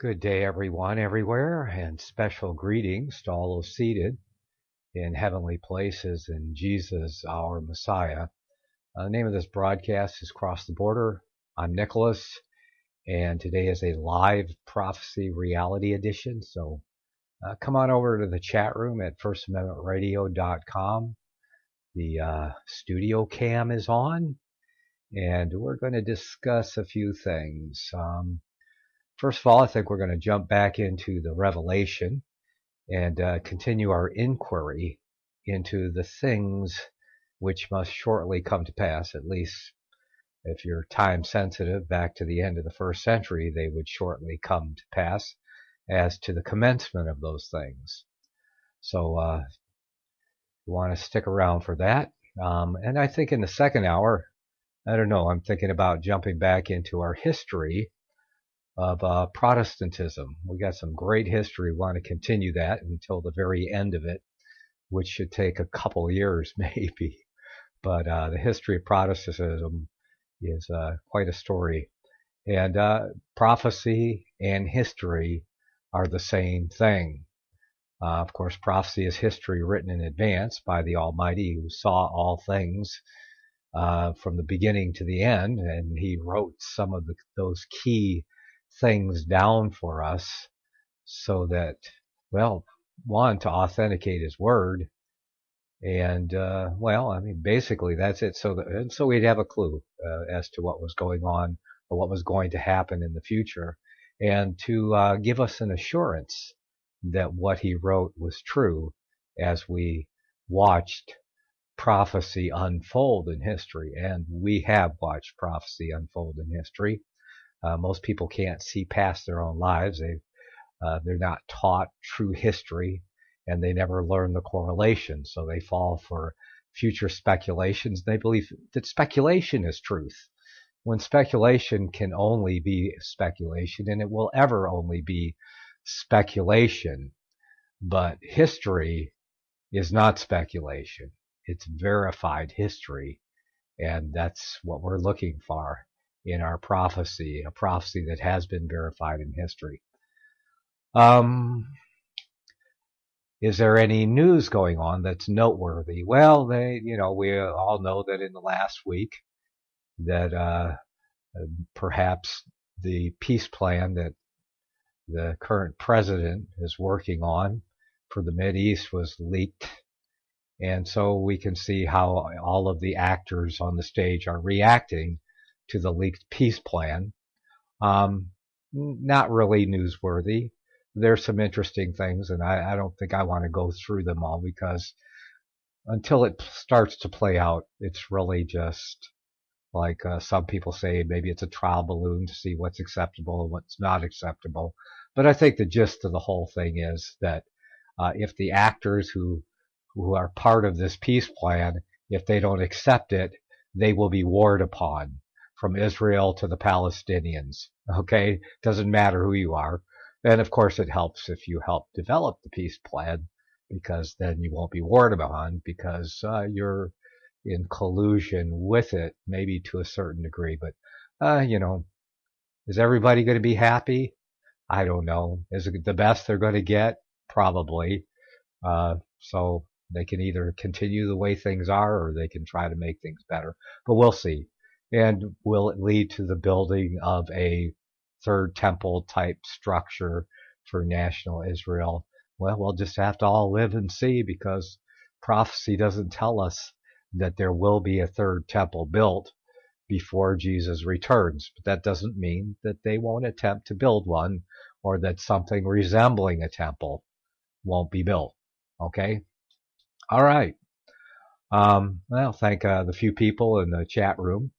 Good day, everyone, everywhere, and special greetings to all those seated in heavenly places in Jesus, our Messiah. The name of this broadcast is Cross the Border. I'm Nicholas, and today is a live prophecy reality edition. So come on over to the chat room at FirstAmendmentRadio.com. The studio cam is on, and we're going to discuss a few things. First of all, I think we're going to jump back into the Revelation and continue our inquiry into the things which must shortly come to pass. At least if you're time sensitive, back to the end of the first century, they would shortly come to pass as to the commencement of those things. So you want to stick around for that. And I think in the second hour, I don't know, I'm thinking about jumping back into our history of Protestantism. We got some great history. We want to continue that until the very end of it, which should take a couple years maybe. But the history of Protestantism is quite a story. And prophecy and history are the same thing. Of course, prophecy is history written in advance by the Almighty, who saw all things from the beginning to the end, and he wrote some of those key things down for us so that, well, one, to authenticate his word, and basically that's it. So we'd have a clue as to what was going on or what was going to happen in the future, and to give us an assurance that what he wrote was true as we watched prophecy unfold in history. And we have watched prophecy unfold in history. Most people can't see past their own lives. They're not taught true history, and they never learn the correlation. So they fall for future speculations. They believe that speculation is truth, when speculation can only be speculation, and it will ever only be speculation. But history is not speculation. It's verified history, and that's what we're looking for in our prophecy, a prophecy that has been verified in history. Is there any news going on that's noteworthy? Well, we all know that in the last week that perhaps the peace plan that the current president is working on for the Mideast was leaked. And so we can see how all of the actors on the stage are reacting to the leaked peace plan. Not really newsworthy. There's some interesting things, and I don't think I want to go through them all, because until it starts to play out, it's really just like some people say, maybe it's a trial balloon to see what's acceptable and what's not acceptable. But I think the gist of the whole thing is that if the actors who are part of this peace plan, if they don't accept it, they will be warred upon, from Israel to the Palestinians. Okay? Doesn't matter who you are. And of course it helps if you help develop the peace plan, because then you won't be warred upon, because you're in collusion with it, maybe to a certain degree. But, is everybody going to be happy? I don't know. Is it the best they're going to get? Probably. So they can either continue the way things are, or they can try to make things better. But we'll see. And will it lead to the building of a third temple type structure for national Israel? Well, we'll just have to all live and see, because prophecy doesn't tell us that there will be a third temple built before Jesus returns. But that doesn't mean that they won't attempt to build one, or that something resembling a temple won't be built. Okay? All right. Thank the few people in the chat room.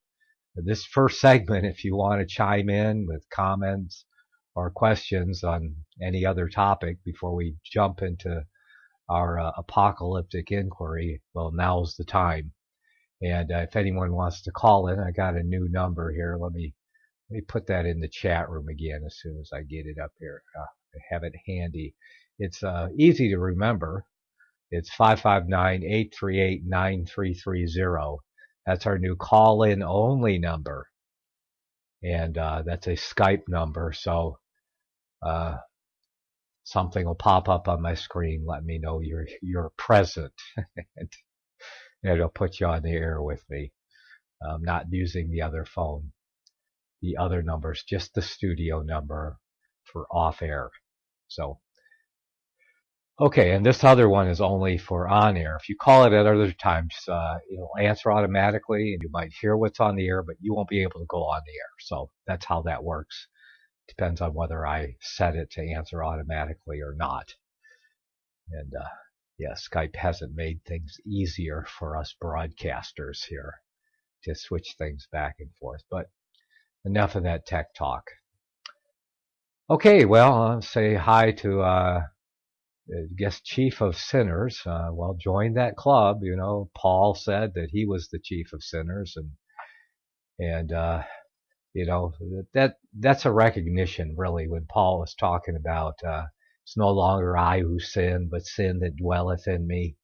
This first segment, if you want to chime in with comments or questions on any other topic before we jump into our apocalyptic inquiry, well, now's the time. And if anyone wants to call in, I got a new number here. Let me put that in the chat room again as soon as I get it up here. I have it handy. It's easy to remember. It's 559-838-9330. That's our new call-in only number. And that's a Skype number. So something will pop up on my screen, let me know you're present, and it'll put you on the air with me. I'm not using the other phone. The other number's just the studio number for off air. So, okay, and this other one is only for on air. If you call it at other times, it'll answer automatically, and you might hear what's on the air, but you won't be able to go on the air. So that's how that works. Depends on whether I set it to answer automatically or not. And yeah, Skype hasn't made things easier for us broadcasters here to switch things back and forth. But enough of that tech talk. Okay, well, I'll say hi to guest chief of sinners. Well, join that club. You know, Paul said that he was the chief of sinners, and you know, that's a recognition, really, when Paul was talking about it's no longer I who sin, but sin that dwelleth in me.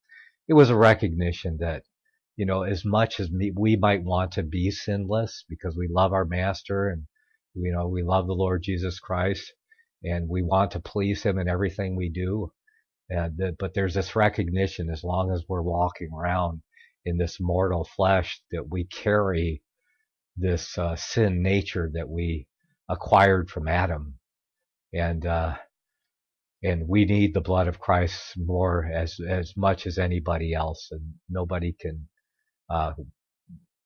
It was a recognition that, you know, as much as we might want to be sinless because we love our master and, you know, we love the Lord Jesus Christ and we want to please him in everything we do. But there's this recognition, as long as we're walking around in this mortal flesh, that we carry this sin nature that we acquired from Adam, and we need the blood of Christ more as much as anybody else, and nobody can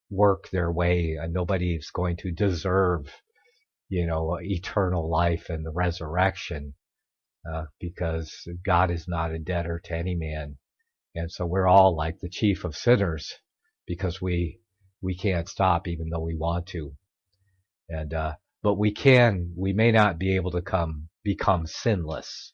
work their way, and nobody's going to deserve, you know, eternal life and the resurrection, because God is not a debtor to any man, and so we're all like the chief of sinners because we can't stop even though we want to. And but we may not be able to become sinless.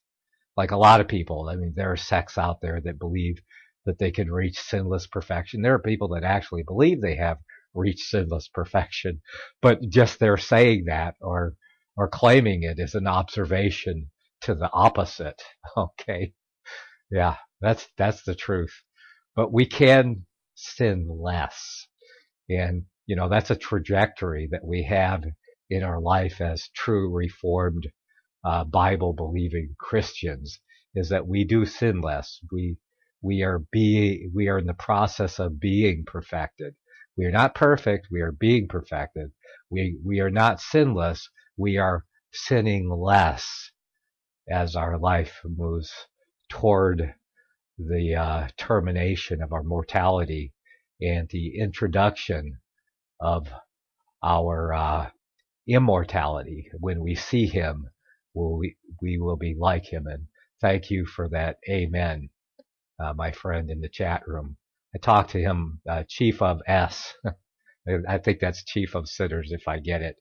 Like a lot of people, I mean, there are sects out there that believe that they can reach sinless perfection. There are people that actually believe they have reached sinless perfection, but just they're saying that or claiming it is an observation to the opposite. Okay. Yeah, that's the truth. But we can sin less. And, you know, that's a trajectory that we have in our life as true Reformed, Bible-believing Christians, is that we do sin less. We are in the process of being perfected. We are not perfect. We are being perfected. We are not sinless. We are sinning less as our life moves toward the termination of our mortality and the introduction of our immortality. When we see him, we will be like him. And thank you for that amen, my friend in the chat room. I talked to him, Chief of S. I think that's Chief of Sinners if I get it.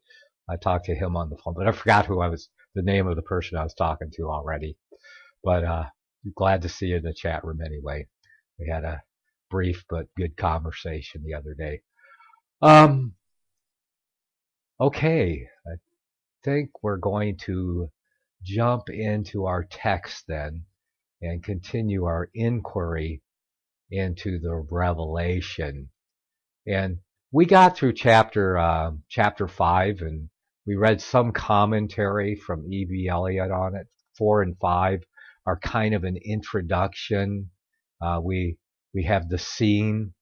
I talked to him on the phone, but I forgot the name of the person I was talking to already. But glad to see you in the chat room anyway. We had a brief but good conversation the other day. Okay, I think we're going to jump into our text then and continue our inquiry into the Revelation. And we got through chapter 5, and we read some commentary from E.B. Elliott on it. 4 and 5 are kind of an introduction. We have the scene.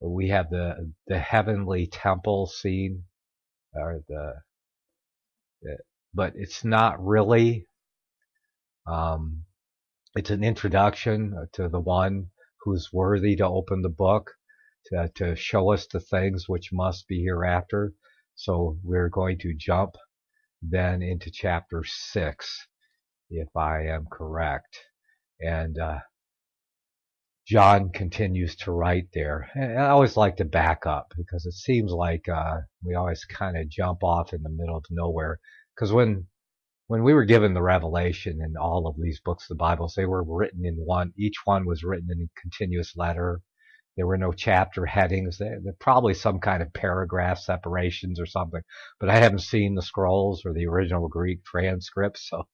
We have the heavenly temple scene, or but it's not really. It's an introduction to the one who's worthy to open the book, to show us the things which must be hereafter. So we're going to jump then into chapter 6, if I am correct. And John continues to write there. And I always like to back up because it seems like we always kind of jump off in the middle of nowhere. Because when we were given the revelation in all of these books of the Bible, they were written in one. Each one was written in a continuous letter. There were no chapter headings. There probably some kind of paragraph separations or something. But I haven't seen the scrolls or the original Greek transcripts, so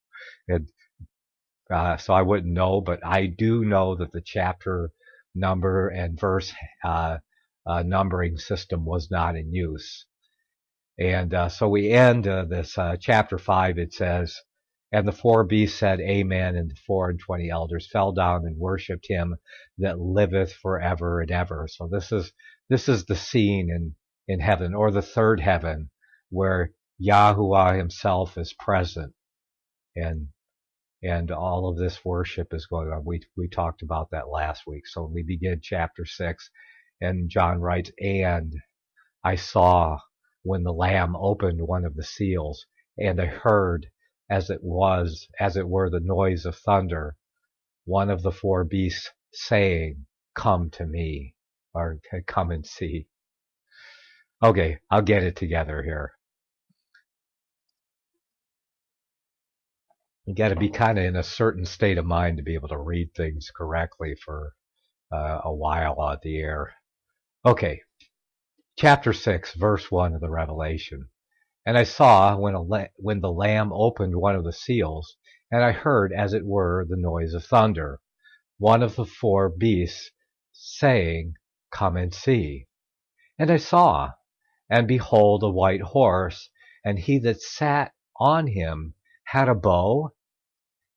I wouldn't know. But I do know that the chapter number and verse numbering system was not in use. And so we end this chapter 5. It says, And the 4 beasts said, Amen, and the 24 elders fell down and worshipped him that liveth forever and ever. So this is the scene in heaven, or the third heaven, where Yahuwah himself is present, and all of this worship is going on. We talked about that last week. So we begin chapter 6, and John writes, and I saw when the Lamb opened one of the seals, and I heard, as it were the noise of thunder, one of the 4 beasts saying, come to me, or come and see. Okay, I'll get it together here. You got to be kind of in a certain state of mind to be able to read things correctly for a while on the air. Okay, chapter 6, verse 1 of the Revelation. And I saw when the Lamb opened one of the seals, and I heard, as it were, the noise of thunder, one of the 4 beasts saying, come and see. And I saw, and behold, a white horse, and he that sat on him had a bow,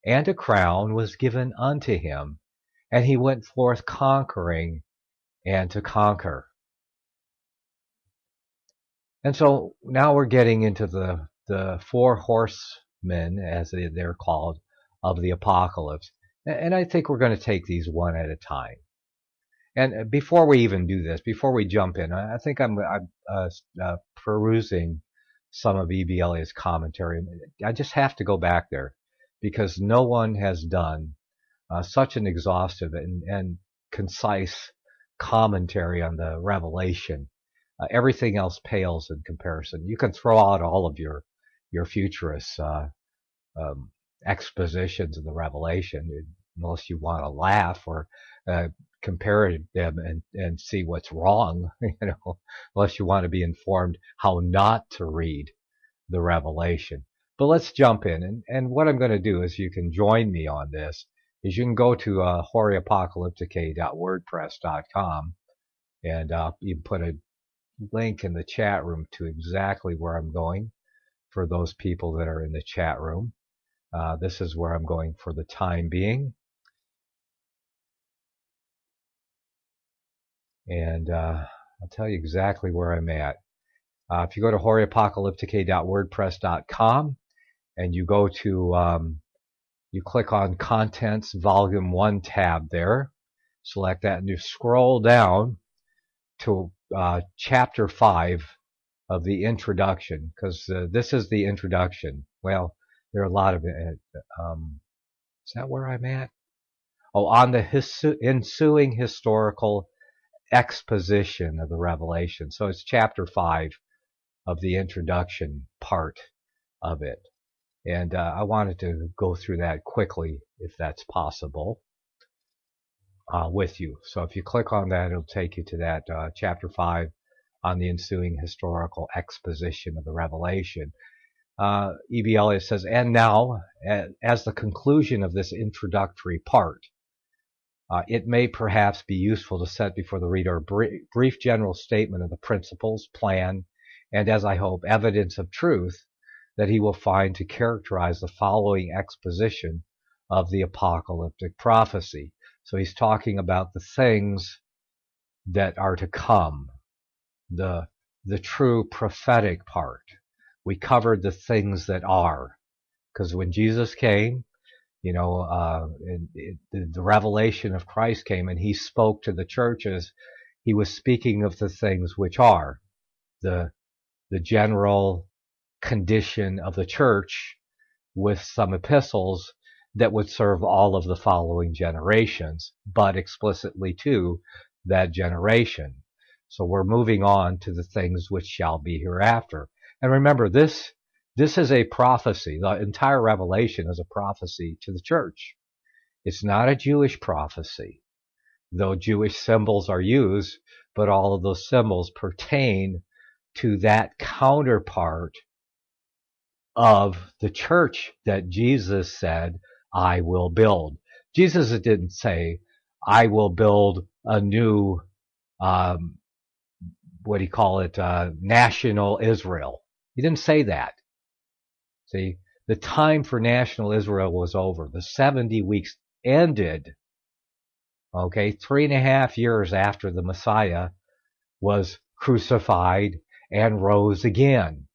and a crown was given unto him, and he went forth conquering and to conquer. And so now we're getting into the 4 horsemen, as they're called, of the apocalypse. And I think we're going to take these one at a time. And before we even do this, before we jump in, I think I'm perusing some of E.B. Elliott's commentary. I just have to go back there because no one has done such an exhaustive and concise commentary on the Revelation. Everything else pales in comparison. You can throw out all of your futurist expositions of the Revelation, unless you want to laugh or compare them and see what's wrong, unless you want to be informed how not to read the Revelation. But let's jump in. And what I'm going to do is, you can join me on this, is you can go to Apocalyptic.wordpress.com, and you can put a link in the chat room to exactly where I'm going for those people that are in the chat room. This is where I'm going for the time being. And I'll tell you exactly where I'm at. If you go to Apocalyptic.wordpress.com and you go to, you click on Contents Volume 1 tab there, select that, and you scroll down to Chapter 5 of the introduction, because this is the introduction. Well, there are a lot of it. Is that where I'm at? Oh, on the ensuing historical exposition of the Revelation. So it's chapter 5 of the introduction part of it. And I wanted to go through that quickly, if that's possible, with you. So if you click on that, it'll take you to that chapter 5 on the ensuing historical exposition of the Revelation. E.B. Elliott says, and now, as the conclusion of this introductory part, it may perhaps be useful to set before the reader a brief general statement of the principles, plan, and, as I hope, evidence of truth that he will find to characterize the following exposition of the apocalyptic prophecy. So he's talking about the things that are to come, the true prophetic part. We covered the things that are, because when Jesus came, the revelation of Christ came and he spoke to the churches. He was speaking of the things which are the general condition of the church, with some epistles that would serve all of the following generations, but explicitly to that generation. So we're moving on to the things which shall be hereafter. And remember, this is a prophecy. The entire Revelation is a prophecy to the church. It's not a Jewish prophecy, though Jewish symbols are used, but all of those symbols pertain to that counterpart of the church that Jesus said, I will build. Jesus didn't say, I will build a new, national Israel. He didn't say that. See, the time for national Israel was over. The 70 weeks ended, okay, 3.5 years after the Messiah was crucified and rose again.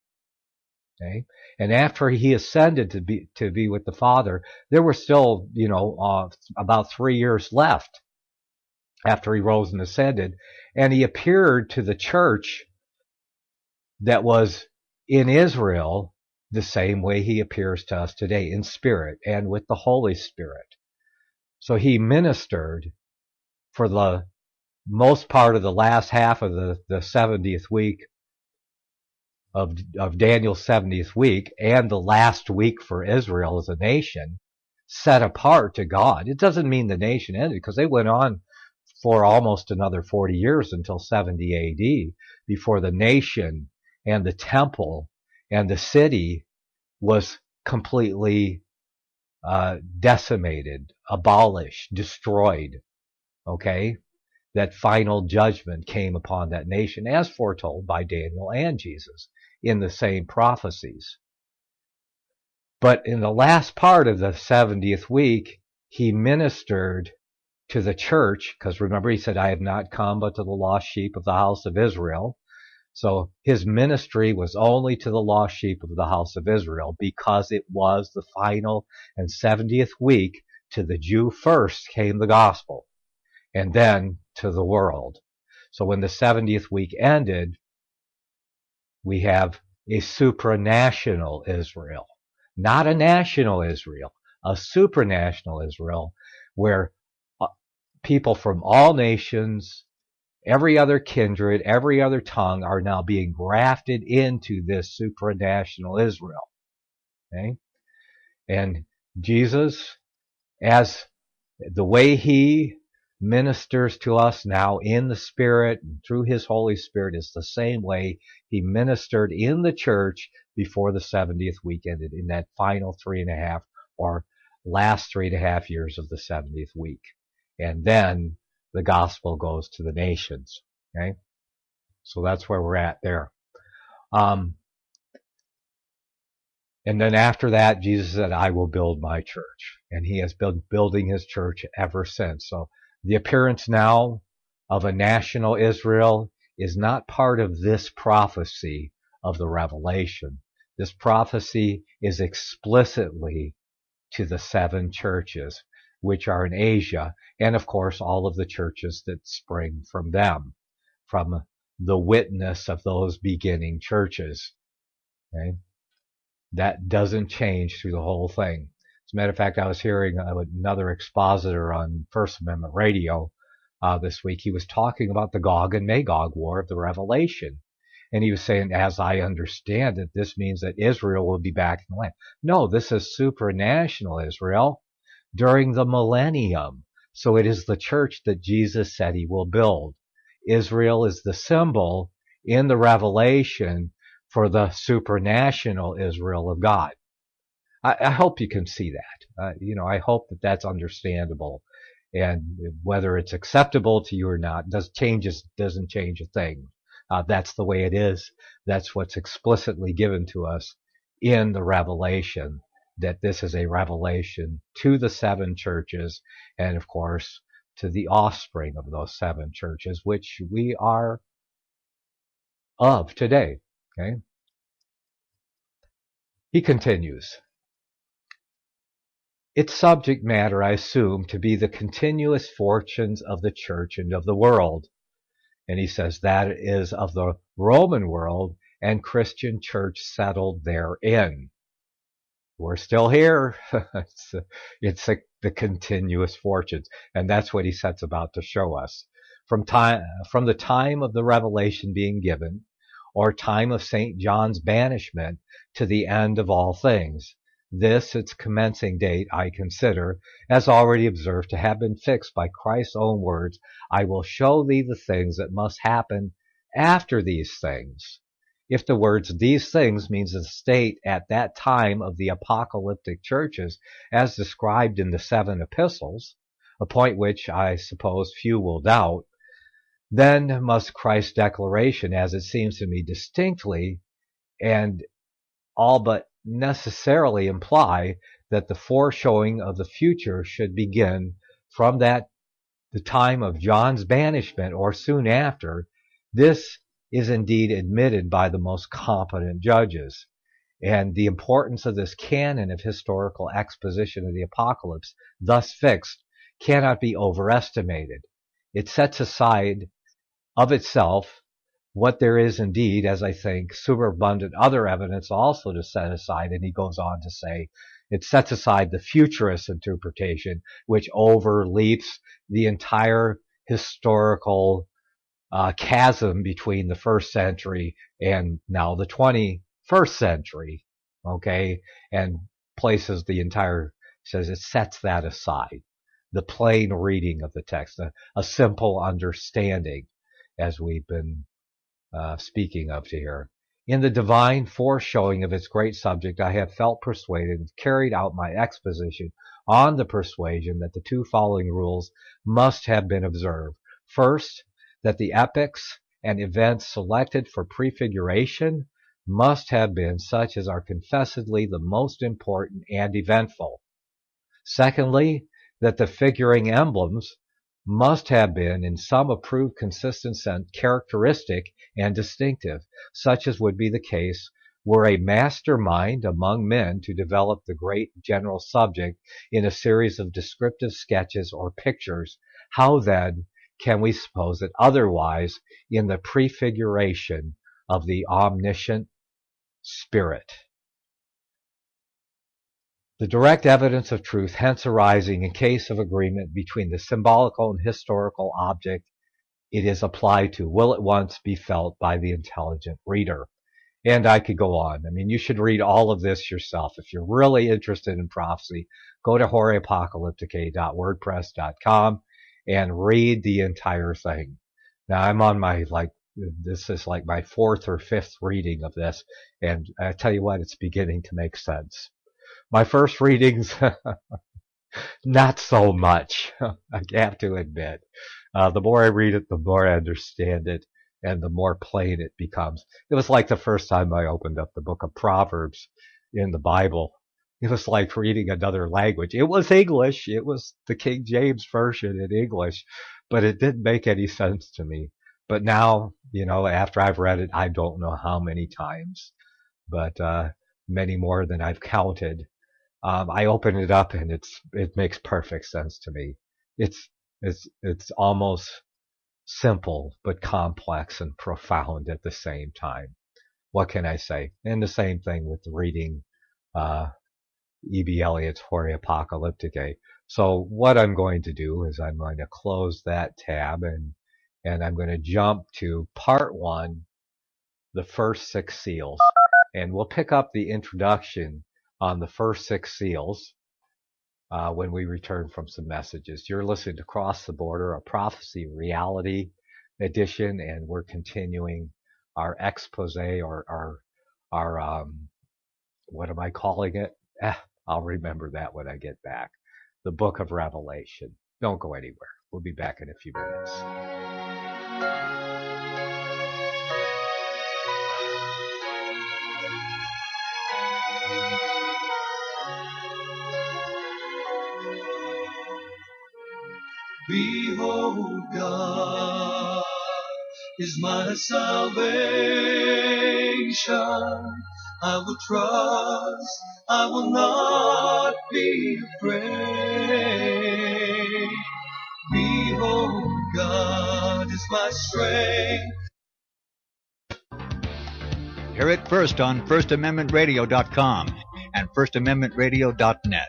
Okay? And after he ascended to be with the Father, there were still, about 3 years left after he rose and ascended. And he appeared to the church that was in Israel the same way he appears to us today, in spirit and with the Holy Spirit. So he ministered for the most part of the last half of the 70th week of Daniel's 70th week, and the last week for Israel as a nation, set apart to God. It doesn't mean the nation ended, because they went on for almost another 40 years until 70 AD before the nation and the temple and the city was completely decimated, abolished, destroyed. Okay? That final judgment came upon that nation, as foretold by Daniel and Jesus in the same prophecies. But in the last part of the 70th week, he ministered to the church, because remember he said, I have not come but to the lost sheep of the house of Israel. So his ministry was only to the lost sheep of the house of Israel, because it was the final and 70th week. To the Jew first came the gospel, and then to the world. So when the 70th week ended, we have a supranational Israel. Not a national Israel, a supranational Israel, where people from all nations, every other kindred, every other tongue are now being grafted into this supranational Israel. Okay? And Jesus, as the way he ministers to us now in the Spirit and through his Holy Spirit, is the same way he ministered in the church before the 70th week ended, in that final 3.5 or last 3.5 years of the 70th week. And then the gospel goes to the nations. Okay? So that's where we're at there. And then after that, Jesus said, I will build my church. And he has been building his church ever since. So the appearance now of a national Israel is not part of this prophecy of the Revelation. This prophecy is explicitly to the 7 churches, which are in Asia, and of course all of the churches that spring from them, from the witness of those beginning churches. Okay? That doesn't change through the whole thing. As a matter of fact, I was hearing another expositor on First Amendment Radio this week. He was talking about the Gog and Magog war of the Revelation. And he was saying, as I understand it, this means that Israel will be back in the land. No, this is supranational Israel during the millennium. So it is the church that Jesus said he will build. Israel is the symbol in the Revelation for the supranational Israel of God. I hope you can see that. I hope that that's understandable. And whether it's acceptable to you or not doesn't change a thing. That's the way it is. That's what's explicitly given to us in the Revelation, that this is a revelation to the 7 churches, and of course to the offspring of those 7 churches, which we are of today. Okay? He continues. Its subject matter, I assume, to be the continuous fortunes of the church and of the world. And he says that is of the Roman world and Christian church settled therein. We're still here. It's the continuous fortunes. And that's what he sets about to show us. From the time of the revelation being given, or time of St. John's banishment, to the end of all things. This, its commencing date, I consider, as already observed, to have been fixed by Christ's own words, I will show thee the things that must happen after these things. If the words these things means the state at that time of the apocalyptic churches, as described in the 7 epistles, a point which I suppose few will doubt, then must Christ's declaration, as it seems to me distinctly and all but necessarily imply that the foreshowing of the future should begin from the time of John's banishment or soon after. This is indeed admitted by the most competent judges. And the importance of this canon of historical exposition of the apocalypse, thus fixed, cannot be overestimated. It sets aside of itself what there is indeed, as I think, superabundant other evidence also to set aside. And he goes on to say, it sets aside the futurist interpretation, which overleaps the entire historical chasm between the first century and now the 21st century, okay, and places the entire, says it sets that aside. The plain reading of the text, a simple understanding, as we've been speaking of here. In the divine foreshowing of its great subject, I have felt persuaded and carried out my exposition on the persuasion that the two following rules must have been observed. First, that the epochs and events selected for prefiguration must have been such as are confessedly the most important and eventful. Secondly, that the figuring emblems must have been in some approved consistent sense characteristic and distinctive, such as would be the case were a mastermind among men to develop the great general subject in a series of descriptive sketches or pictures. How then can we suppose it otherwise in the prefiguration of the omniscient Spirit? The direct evidence of truth hence arising in case of agreement between the symbolical and historical object it is applied to will at once be felt by the intelligent reader. And I could go on. I mean, you should read all of this yourself. If you're really interested in prophecy, go to Apocalyptic.wordpress.com and read the entire thing. Now, I'm on this is like my fourth or fifth reading of this, and I tell you what, it's beginning to make sense. My first readings, not so much, I have to admit. The more I read it, the more I understand it, and the more plain it becomes. It was like the first time I opened up the book of Proverbs in the Bible. It was like reading another language. It was English. It was the King James Version in English, but it didn't make any sense to me. But now, after I've read it, I don't know how many times, but many more than I've counted. I open it up and it makes perfect sense to me. It's almost simple but complex and profound at the same time. What can I say? And the same thing with reading E.B. Elliott's Hore Apocalyptic. So what I'm going to do is I'm going to close that tab and I'm going to jump to part 1, the first 6 seals, and we'll pick up the introduction on the first 6 seals when we return from some messages. You're listening to Cross the Border, a Prophecy Reality edition, and we're continuing our expose or our what am I calling it? I'll remember that when I get back. The Book of Revelation. Don't go anywhere. We'll be back in a few minutes. Behold, God is my salvation. I will trust, I will not be afraid. Behold, God is my strength. Hear it first on FirstAmendmentRadio.com and FirstAmendmentRadio.net.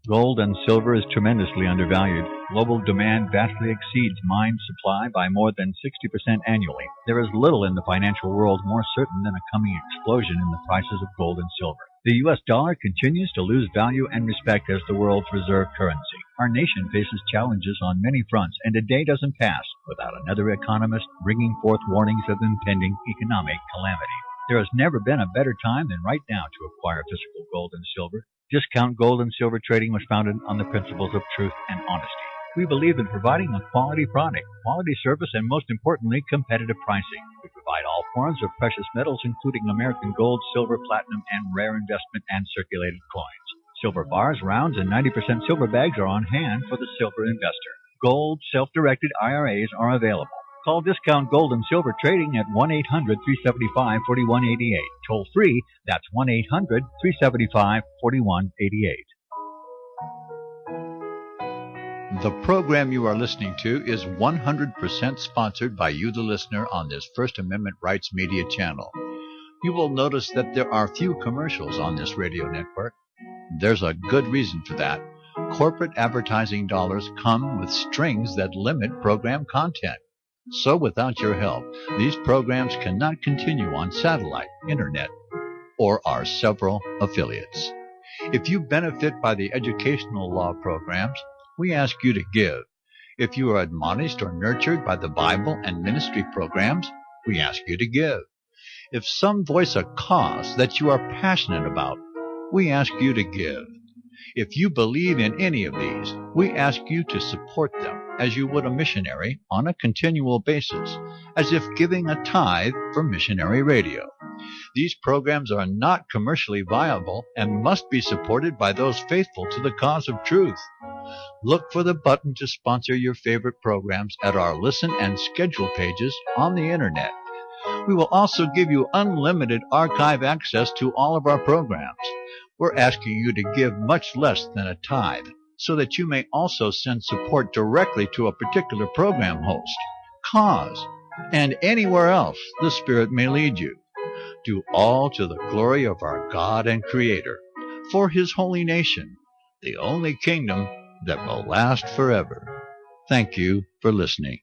Gold and silver is tremendously undervalued. Global demand vastly exceeds mine supply by more than 60% annually. There is little in the financial world more certain than a coming explosion in the prices of gold and silver. The U.S. dollar continues to lose value and respect as the world's reserve currency. Our nation faces challenges on many fronts, and a day doesn't pass without another economist bringing forth warnings of impending economic calamity. There has never been a better time than right now to acquire physical gold and silver. Discount Gold and Silver Trading was founded on the principles of truth and honesty. We believe in providing a quality product, quality service, and most importantly, competitive pricing. We provide all forms of precious metals, including American gold, silver, platinum, and rare investment and circulated coins. Silver bars, rounds, and 90% silver bags are on hand for the silver investor. Gold self-directed IRAs are available. Call Discount Gold and Silver Trading at 1-800-375-4188. Toll free, that's 1-800-375-4188. The program you are listening to is 100% sponsored by you, the listener, on this First Amendment Rights Media channel. You will notice that there are few commercials on this radio network. There's a good reason for that. Corporate advertising dollars come with strings that limit program content. So without your help, these programs cannot continue on satellite, internet, or our several affiliates. If you benefit by the educational law programs, we ask you to give. If you are admonished or nurtured by the Bible and ministry programs, we ask you to give. If some voice a cause that you are passionate about, we ask you to give. If you believe in any of these, we ask you to support them as you would a missionary on a continual basis, as if giving a tithe for missionary radio. These programs are not commercially viable and must be supported by those faithful to the cause of truth. Look for the button to sponsor your favorite programs at our listen and schedule pages on the internet. We will also give you unlimited archive access to all of our programs. We're asking you to give much less than a tithe, so that you may also send support directly to a particular program host, cause, and anywhere else the Spirit may lead you. Do all to the glory of our God and Creator, for His holy nation, the only kingdom that will last forever. Thank you for listening.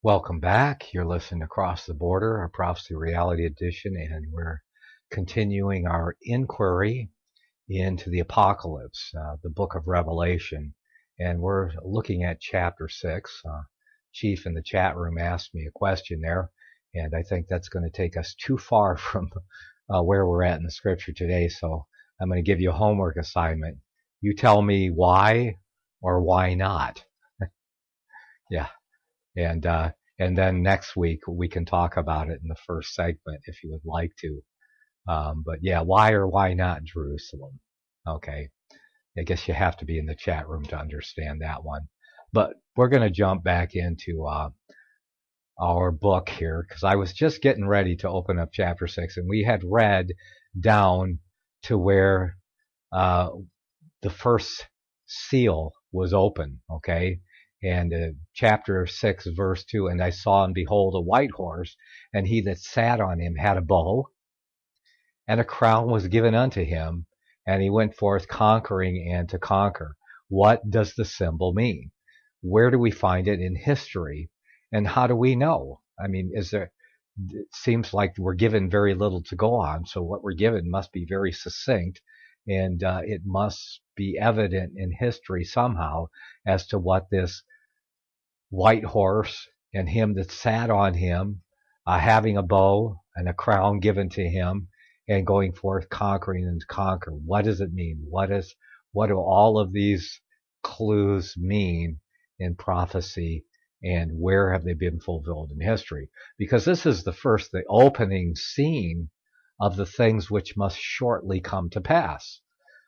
Welcome back. You're listening to Across the Border, our Prophecy Reality Edition, and we're continuing our inquiry into the Apocalypse, the book of Revelation, and we're looking at chapter 6. Chief in the chat room asked me a question there, and I think that's going to take us too far from where we're at in the scripture today, so I'm going to give you a homework assignment. You tell me why or why not. Yeah. And then next week we can talk about it in the first segment if you would like to. But yeah, why or why not Jerusalem? Okay. I guess you have to be in the chat room to understand that one. But we're going to jump back into our book here, because I was just getting ready to open up chapter 6, and we had read down to where the first seal was open, okay? And chapter 6, verse 2, and I saw and behold a white horse, and he that sat on him had a bow, and a crown was given unto him, and he went forth conquering and to conquer. What does the symbol mean? Where do we find it in history? And how do we know? I mean, it seems like we're given very little to go on, so what we're given must be very succinct, and it must be evident in history somehow as to what this white horse and him that sat on him, having a bow and a crown given to him, and going forth conquering and to conquer. What does it mean? What do all of these clues mean in prophecy, and where have they been fulfilled in history? Because this is the opening scene of the things which must shortly come to pass.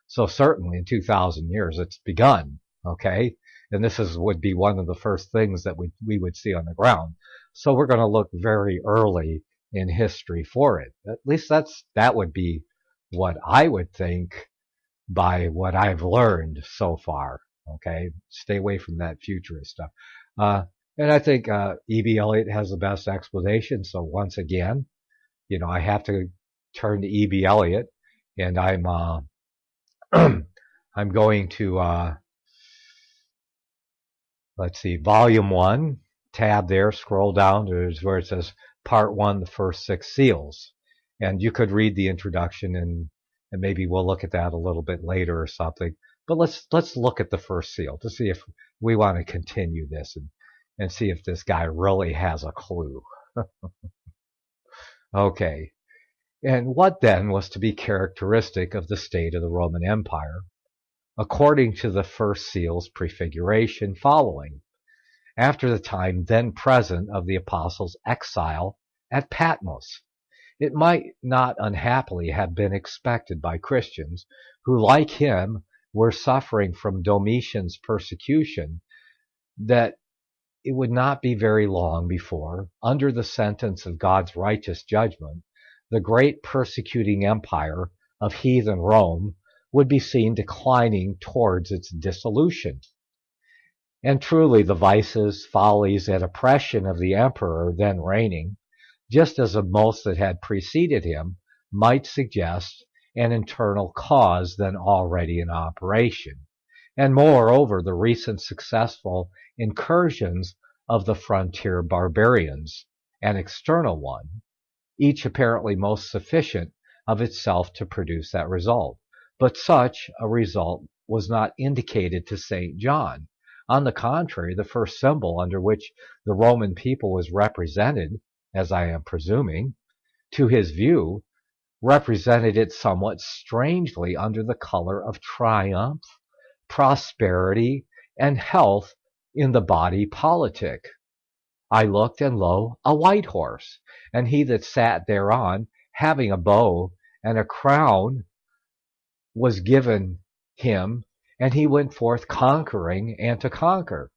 So certainly in 2,000 years it's begun, okay? And this would be one of the first things that we would see on the ground. So we're going to look very early in history for it. At least that would be what I would think by what I've learned so far, okay? Stay away from that futurist stuff. And I think E.B. Elliott has the best explanation. So once again, I have to turn to E.B. Elliott, and I'm going to Let's see, Volume 1, tab there, scroll down to where it says Part 1, the first 6 seals. And you could read the introduction, and maybe we'll look at that a little bit later or something. But let's look at the first seal to see if we want to continue this and see if this guy really has a clue. Okay. And what then was to be characteristic of the state of the Roman Empire, according to the first seal's prefiguration following, after the time then present of the apostles' exile at Patmos? It might not unhappily have been expected by Christians who, like him, were suffering from Domitian's persecution, that it would not be very long before, under the sentence of God's righteous judgment, the great persecuting empire of heathen Rome would be seen declining towards its dissolution. And truly the vices, follies, and oppression of the emperor then reigning, just as of most that had preceded him, might suggest an internal cause then already in operation. And moreover, the recent successful incursions of the frontier barbarians, an external one, each apparently most sufficient of itself to produce that result. But such a result was not indicated to St. John. On the contrary, the first symbol under which the Roman people was represented, as I am presuming, to his view, represented it somewhat strangely under the color of triumph, prosperity, and health in the body politic. I looked, and lo, a white horse, and he that sat thereon, having a bow and a crown, was given him, and he went forth conquering and to conquer.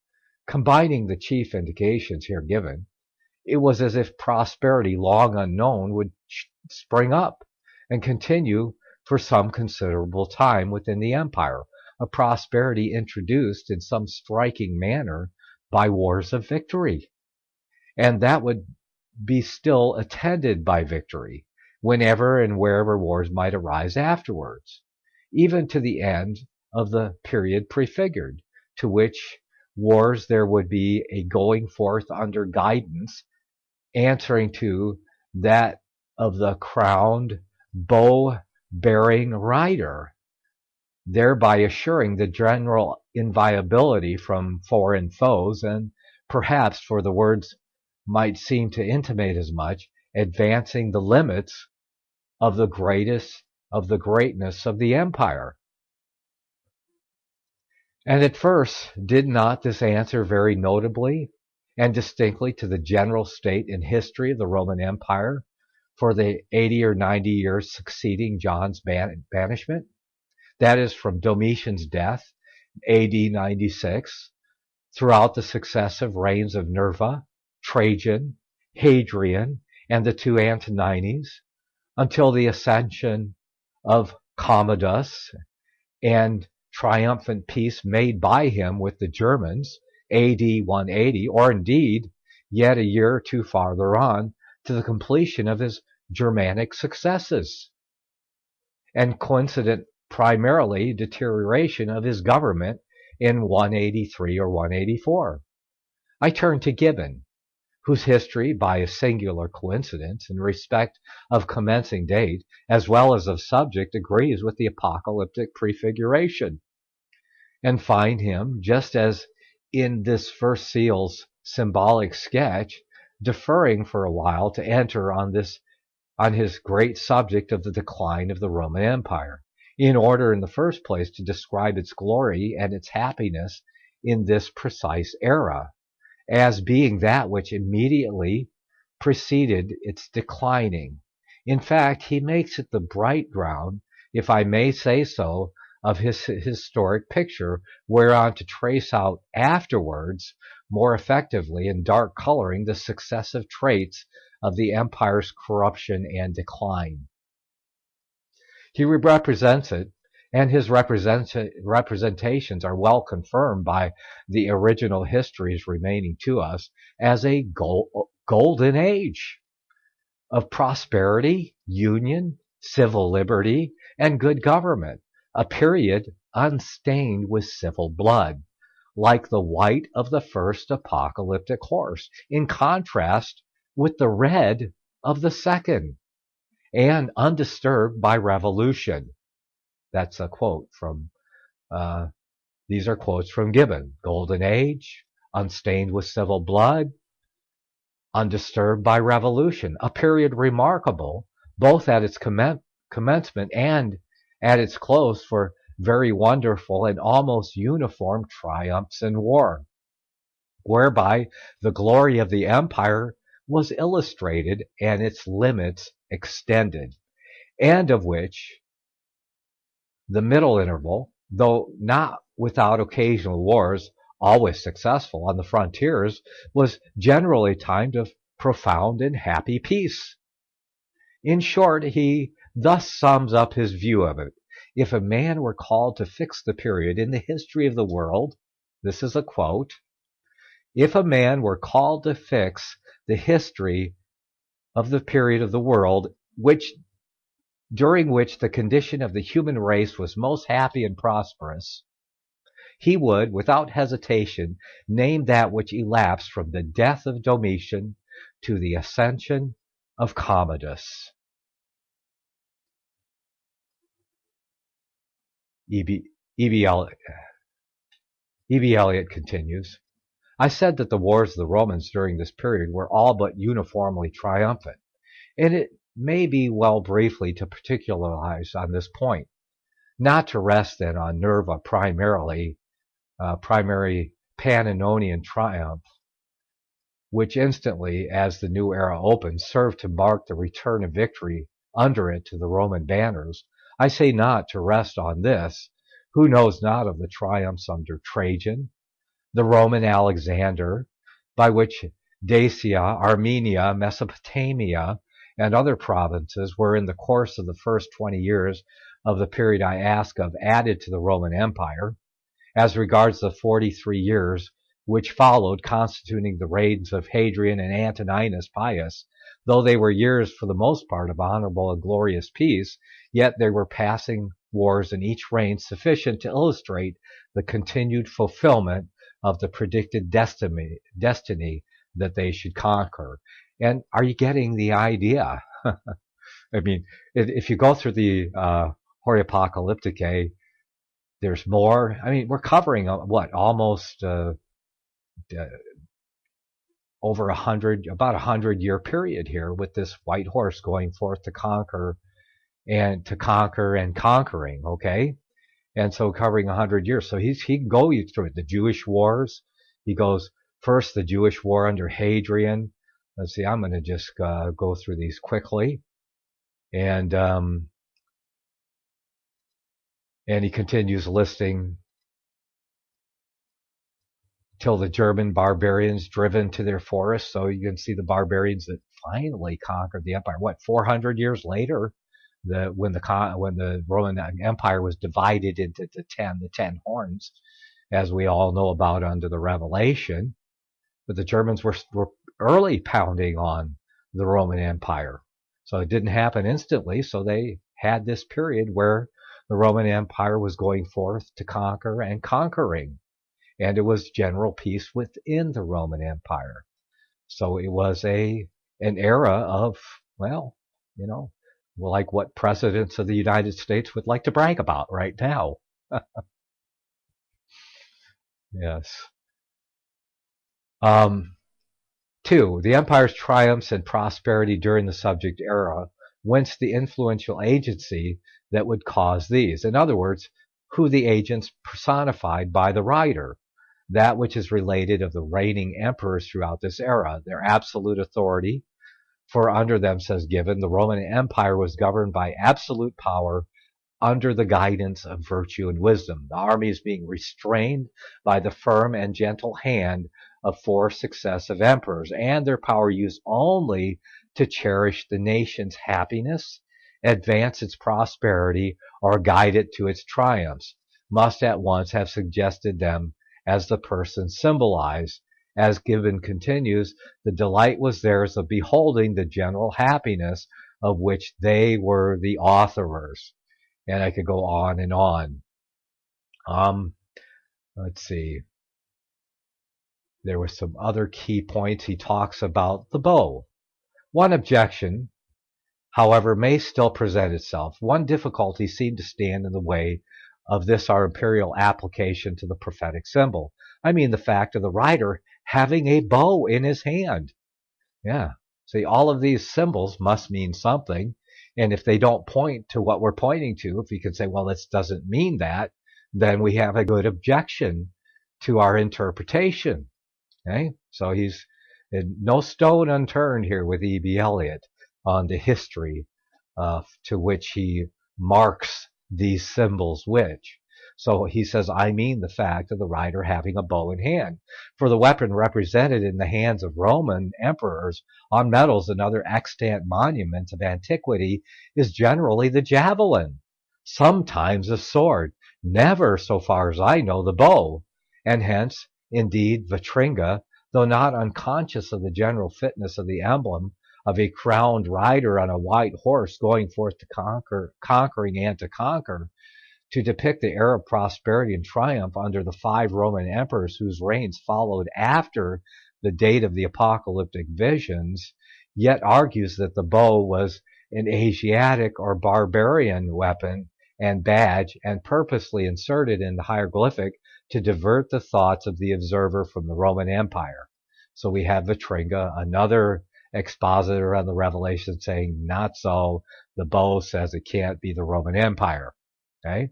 Combining the chief indications here given, it was as if prosperity long unknown would spring up and continue for some considerable time within the empire, a prosperity introduced in some striking manner by wars of victory, and that would be still attended by victory whenever and wherever wars might arise afterwards, even to the end of the period prefigured, to which wars there would be a going forth under guidance answering to that of the crowned bow-bearing rider, thereby assuring the general inviolability from foreign foes, and perhaps, for the words might seem to intimate as much, advancing the limits of the greatness of the empire. And at first, did not this answer very notably and distinctly to the general state and history of the Roman Empire for the 80 or 90 years succeeding John's banishment? That is, from Domitian's death, AD 96, throughout the successive reigns of Nerva, Trajan, Hadrian, and the two Antonines, until the ascension of Commodus and triumphant peace made by him with the Germans, AD 180, or indeed yet a year or two farther on to the completion of his Germanic successes, and coincident primarily deterioration of his government in 183 or 184. I turn to Gibbon, whose history, by a singular coincidence in respect of commencing date as well as of subject, agrees with the apocalyptic prefiguration, and find him, just as in this first seal's symbolic sketch, deferring for a while to enter on his great subject of the decline of the Roman Empire, in order in the first place to describe its glory and its happiness in this precise era, as being that which immediately preceded its declining. In fact, he makes it the bright ground, if I may say so, of his historic picture, whereon to trace out afterwards more effectively in dark coloring the successive traits of the empire's corruption and decline. He represents it, and his representations are well confirmed by the original histories remaining to us, as a golden age of prosperity, union, civil liberty, and good government, a period unstained with civil blood, like the white of the first apocalyptic horse, in contrast with the red of the second, and undisturbed by revolution. That's a quote from, these are quotes from Gibbon. Golden Age, unstained with civil blood, undisturbed by revolution, a period remarkable both at its commencement and at its close for very wonderful and almost uniform triumphs in war, whereby the glory of the empire was illustrated and its limits extended, and of which the middle interval, though not without occasional wars, always successful on the frontiers, was generally a time of profound and happy peace. In short, he thus sums up his view of it. If a man were called to fix the period in the history of the world, this is a quote, if a man were called to fix the history of the period of the world, during which the condition of the human race was most happy and prosperous, he would, without hesitation, name that which elapsed from the death of Domitian to the ascension of Commodus. E.B. Eliot continues, I said that the wars of the Romans during this period were all but uniformly triumphant, and it may be well briefly to particularize on this point, not to rest then on Nerva primary Pannonian triumph, which instantly, as the new era opened, served to mark the return of victory under it to the Roman banners. I say not to rest on this, who knows not of the triumphs under Trajan, the Roman Alexander, by which Dacia, Armenia, Mesopotamia, and other provinces were in the course of the first 20 years of the period I ask of added to the Roman Empire, as regards the 43 years which followed, constituting the reigns of Hadrian and Antoninus Pius. Though they were years for the most part of honorable and glorious peace, yet they were passing wars in each reign sufficient to illustrate the continued fulfillment of the predicted destiny that they should conquer. And are you getting the idea? I mean, if you go through the Hori Apocalyptic, there's more. I mean, we're covering almost over about 100-year period here with this white horse going forth to conquer and conquering. Okay, and so covering 100 years. So he can go through it. The Jewish wars. He goes first the Jewish war under Hadrian. Let's see. I'm going to just go through these quickly, and he continues listing till the German barbarians driven to their forests. So you can see the barbarians that finally conquered the empire. 400 years later, when the Roman Empire was divided into the 10 horns, as we all know about under the Revelation. But the Germans were early pounding on the Roman Empire. So it didn't happen instantly. So they had this period where the Roman Empire was going forth to conquer and conquering. And it was general peace within the Roman Empire. So it was an era of, like what presidents of the United States would like to brag about right now. Yes. 2. The empire's triumphs and prosperity during the subject era, whence the influential agency that would cause these. In other words, who the agents personified by the writer. That which is related of the reigning emperors throughout this era, their absolute authority. For under them, says Gibbon, the Roman Empire was governed by absolute power under the guidance of virtue and wisdom, the armies being restrained by the firm and gentle hand of 4 successive emperors, and their power used only to cherish the nation's happiness, advance its prosperity, or guide it to its triumphs, must at once have suggested them as the person symbolized. As Gibbon continues, the delight was theirs of beholding the general happiness of which they were the authorers. And I could go on and on. Let's see. There were some other key points. He talks about the bow. One objection, however, may still present itself. One difficulty seemed to stand in the way of this our imperial application to the prophetic symbol. I mean the fact of the writer having a bow in his hand. Yeah. See, all of these symbols must mean something. And if they don't point to what we're pointing to, if we can say, well, this doesn't mean that, then we have a good objection to our interpretation. Okay? So he's no stone unturned here with E.B. Elliott on the history to which he marks these symbols which. So he says, I mean the fact of the writer having a bow in hand. For the weapon represented in the hands of Roman emperors on medals and other extant monuments of antiquity is generally the javelin, sometimes a sword, never, so far as I know, the bow, and hence, indeed, Vitringa, though not unconscious of the general fitness of the emblem of a crowned rider on a white horse going forth to conquering and to conquer, to depict the era of prosperity and triumph under the 5 Roman emperors whose reigns followed after the date of the apocalyptic visions, yet argues that the bow was an Asiatic or barbarian weapon and badge and purposely inserted in the hieroglyphic to divert the thoughts of the observer from the Roman Empire. So we have Vitringa, another expositor on the Revelation, saying, not so. The bow says it can't be the Roman Empire. Okay?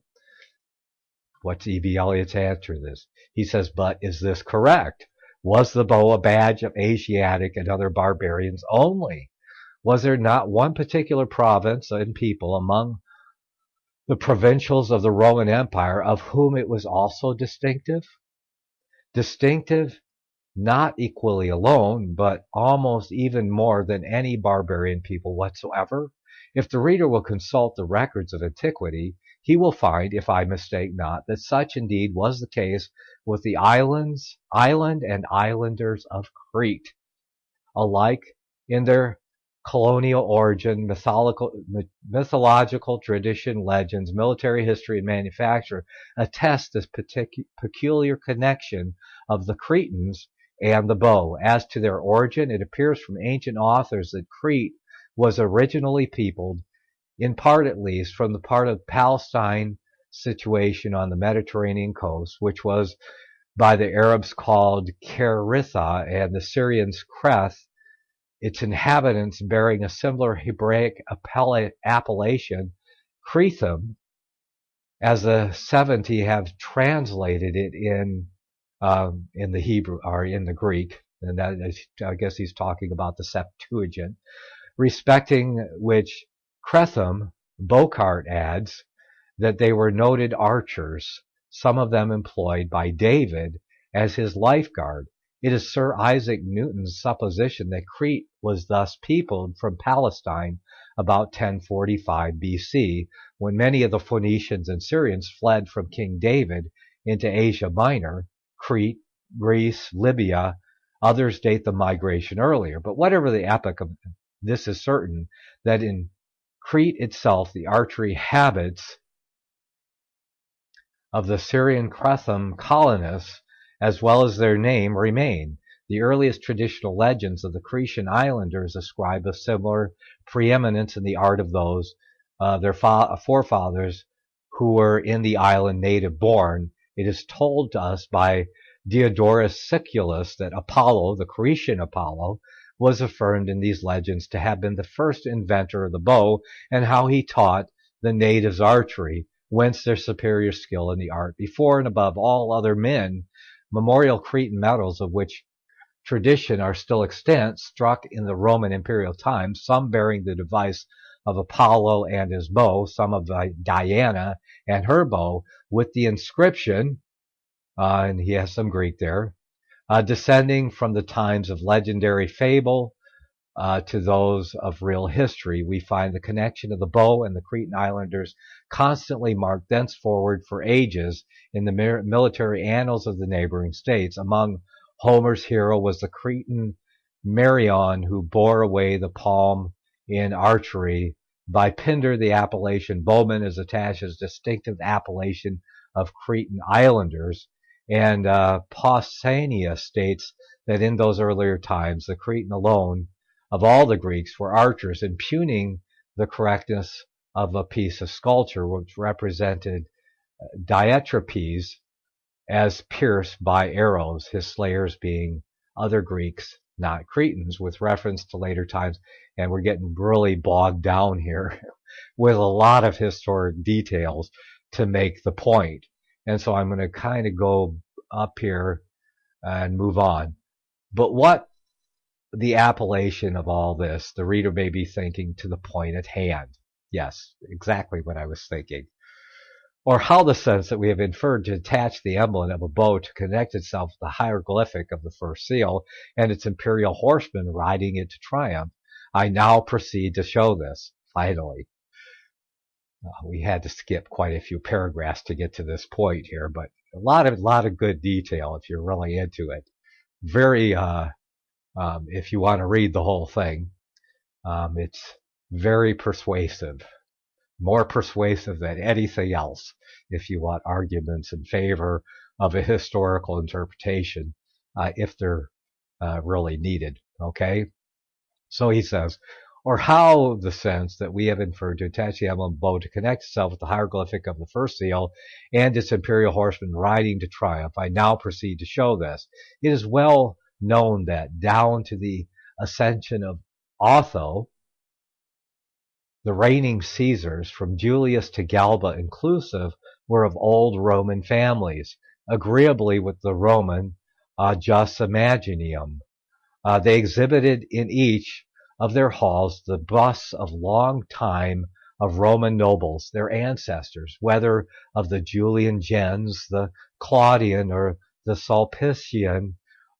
What's E.B. Elliott's answer to this? He says, but is this correct? Was the bow a badge of Asiatic and other barbarians only? Was there not one particular province and people among the provincials of the Roman Empire of whom it was also distinctive? Distinctive not equally alone, but almost even more than any barbarian people whatsoever? If the reader will consult the records of antiquity, he will find, if I mistake not, that such indeed was the case with the island and islanders of Crete, alike in their colonial origin, mythological tradition, legends, military history, and manufacture attest this peculiar connection of the Cretans and the bow. As to their origin, it appears from ancient authors that Crete was originally peopled, in part at least, from the part of Palestine situation on the Mediterranean coast, which was by the Arabs called Keritha and the Syrians Creth, its inhabitants bearing a similar Hebraic appellation, Crethum, as the 70 have translated it in the Hebrew or in the Greek, and that is, I guess he's talking about the Septuagint, respecting which Crethum, Bocart adds that they were noted archers, some of them employed by David as his lifeguard. It is Sir Isaac Newton's supposition that Crete was thus peopled from Palestine about 1045 BC, when many of the Phoenicians and Syrians fled from King David into Asia Minor, Crete, Greece, Libya. Others date the migration earlier. But whatever the epoch of this is certain, that in Crete itself the archery habits of the Syrian Crethum colonists, as well as their name, remain. The earliest traditional legends of the Cretan islanders ascribe a similar preeminence in the art of those their forefathers who were in the island native born. It is told to us by Diodorus Siculus that Apollo, the Cretan Apollo, was affirmed in these legends to have been the first inventor of the bow, and how he taught the natives archery, whence their superior skill in the art. Before and above all other men, memorial Cretan medals of which tradition are still extant, struck in the Roman imperial times, some bearing the device of Apollo and his bow, some of Diana and her bow, with the inscription, and he has some Greek there, descending from the times of legendary fable to those of real history. We find the connection of the bow and the Cretan islanders constantly marked thenceforward for ages in the military annals of the neighboring states. Among Homer's hero was the Cretan Merion, who bore away the palm in archery. By Pindar, the appellation bowman is attached as distinctive appellation of Cretan islanders. And Pausanias states that in those earlier times, the Cretan alone of all the Greeks were archers, impugning the correctness of a piece of sculpture which represented Diotrepes as pierced by arrows, his slayers being other Greeks, not Cretans, with reference to later times. And we're getting really bogged down here with a lot of historic details to make the point. And so I'm going to kind of go up here and move on. But what the appellation of all this, the reader may be thinking, to the point at hand. Yes, exactly what I was thinking. Or how the sense that we have inferred to attach the emblem of a bow to connect itself to the hieroglyphic of the first seal and its imperial horseman riding it to triumph. I now proceed to show this, finally. We had to skip quite a few paragraphs to get to this point here, but a lot of good detail if you're really into it. Very, if you want to read the whole thing, it's very persuasive. More persuasive than anything else if you want arguments in favor of a historical interpretation, if they're really needed. Okay? So he says, or how the sense that we have inferred to attach the emblem bow to connect itself with the hieroglyphic of the first seal and its imperial horseman riding to triumph. I now proceed to show this. It is well known that down to the ascension of Otho, the reigning Caesars, from Julius to Galba inclusive, were of old Roman families, agreeably with the Roman jus imaginium. They exhibited in each of their halls the busts of long time of Roman nobles, their ancestors, whether of the Julian gens, the Claudian, or the Sulpician.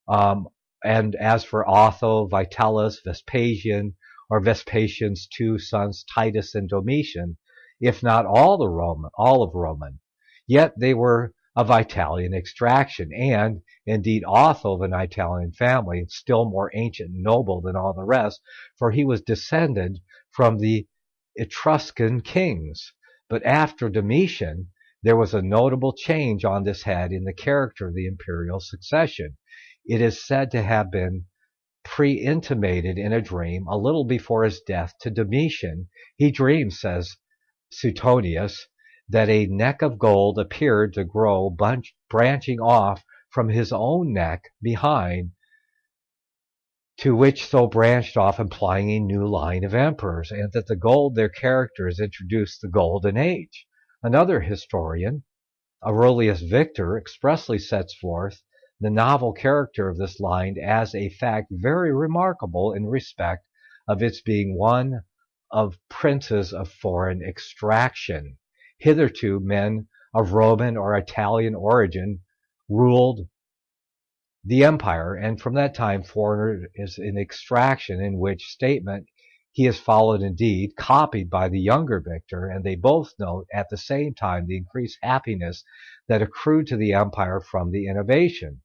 And as for Otho, Vitellius, Vespasian, or Vespasian's two sons, Titus and Domitian, if not all of Roman. Yet they were of Italian extraction, and indeed Otho of an Italian family, still more ancient and noble than all the rest, for he was descended from the Etruscan kings. But after Domitian, there was a notable change on this head in the character of the imperial succession. It is said to have been pre-intimated in a dream a little before his death to Domitian. He dreamed, says Suetonius, that a neck of gold appeared to grow branching off from his own neck behind, to which so branched off, implying a new line of emperors, and that the gold, their characters, introduced the golden age. Another historian, Aurelius Victor, expressly sets forth the novel character of this line as a fact very remarkable in respect of its being one of princes of foreign extraction. Hitherto, men of Roman or Italian origin ruled the empire, and from that time foreigner is in extraction, in which statement he is followed, indeed, copied by the younger Victor, and they both note at the same time the increased happiness that accrued to the empire from the innovation.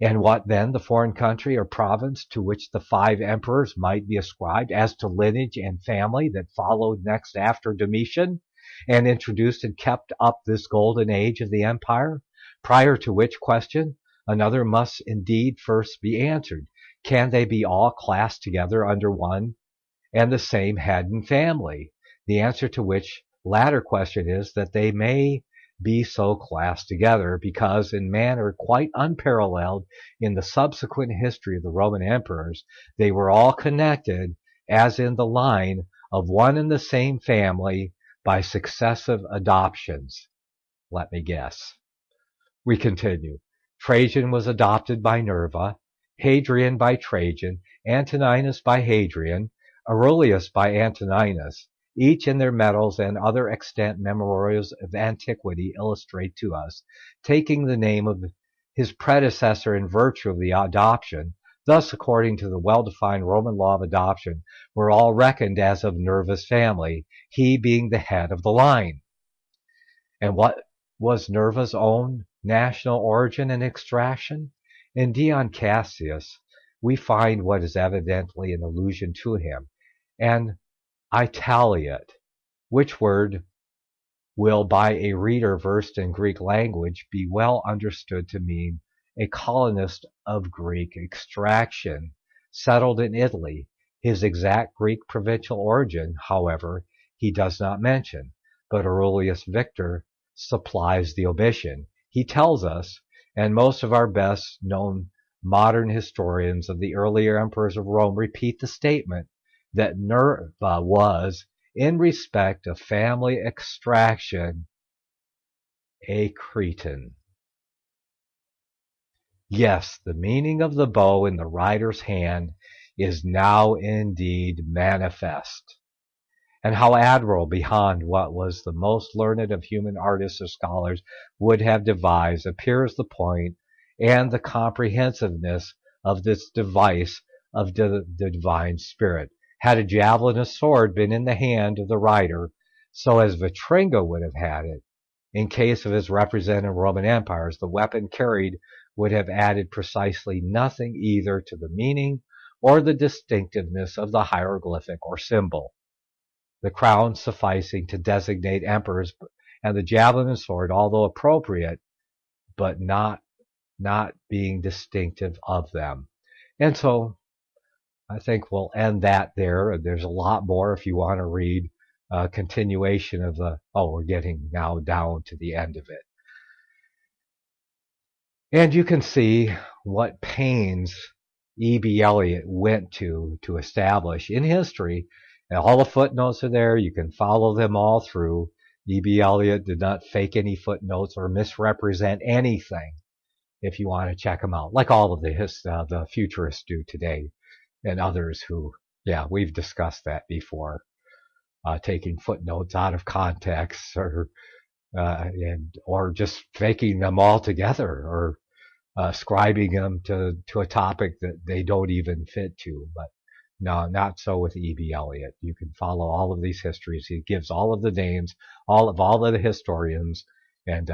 And what then, the foreign country or province to which the 5 emperors might be ascribed as to lineage and family that followed next after Domitian, and introduced and kept up this golden age of the empire? Prior to which question, another must indeed first be answered. Can they be all classed together under one and the same head and family? The answer to which latter question is that they may be so classed together, because in manner quite unparalleled in the subsequent history of the Roman emperors, they were all connected, as in the line of one and the same family, by successive adoptions. Let me guess. We continue. Trajan was adopted by Nerva, Hadrian by Trajan, Antoninus by Hadrian, Aurelius by Antoninus. Each in their medals and other extant memorials of antiquity illustrate to us, taking the name of his predecessor in virtue of the adoption. Thus, according to the well-defined Roman law of adoption, were all reckoned as of Nerva's family, he being the head of the line. And what was Nerva's own national origin and extraction? In Dion Cassius, we find what is evidently an allusion to him, and Italiate, which word will by a reader versed in Greek language be well understood to mean a colonist of Greek extraction, settled in Italy. His exact Greek provincial origin, however, he does not mention, but Aurelius Victor supplies the omission. He tells us, and most of our best known modern historians of the earlier emperors of Rome repeat the statement, that Nerva was, in respect of family extraction, a Cretan. Yes, the meaning of the bow in the writer's hand is now indeed manifest. And how admirable beyond what was the most learned of human artists or scholars would have devised appears the point and the comprehensiveness of this device of the divine spirit. Had a javelin or sword been in the hand of the writer, so as Vitringa would have had it, in case of his representative Roman empires, the weapon carried would have added precisely nothing either to the meaning or the distinctiveness of the hieroglyphic or symbol, the crown sufficing to designate emperors, and the javelin and sword, although appropriate, but not being distinctive of them. And so I think we'll end that there. There's a lot more if you want to read a continuation of we're getting now down to the end of it. And you can see what pains E.B. Elliott went to establish in history. And all the footnotes are there. You can follow them all through. E.B. Elliott did not fake any footnotes or misrepresent anything, if you want to check them out, like all of the futurists do today, and others who, we've discussed that before, taking footnotes out of context or just faking them altogether, or ascribing them to a topic that they don't even fit to. But no, not so with E.B. Elliott. You can follow all of these histories. He gives all of the names, all of the historians, and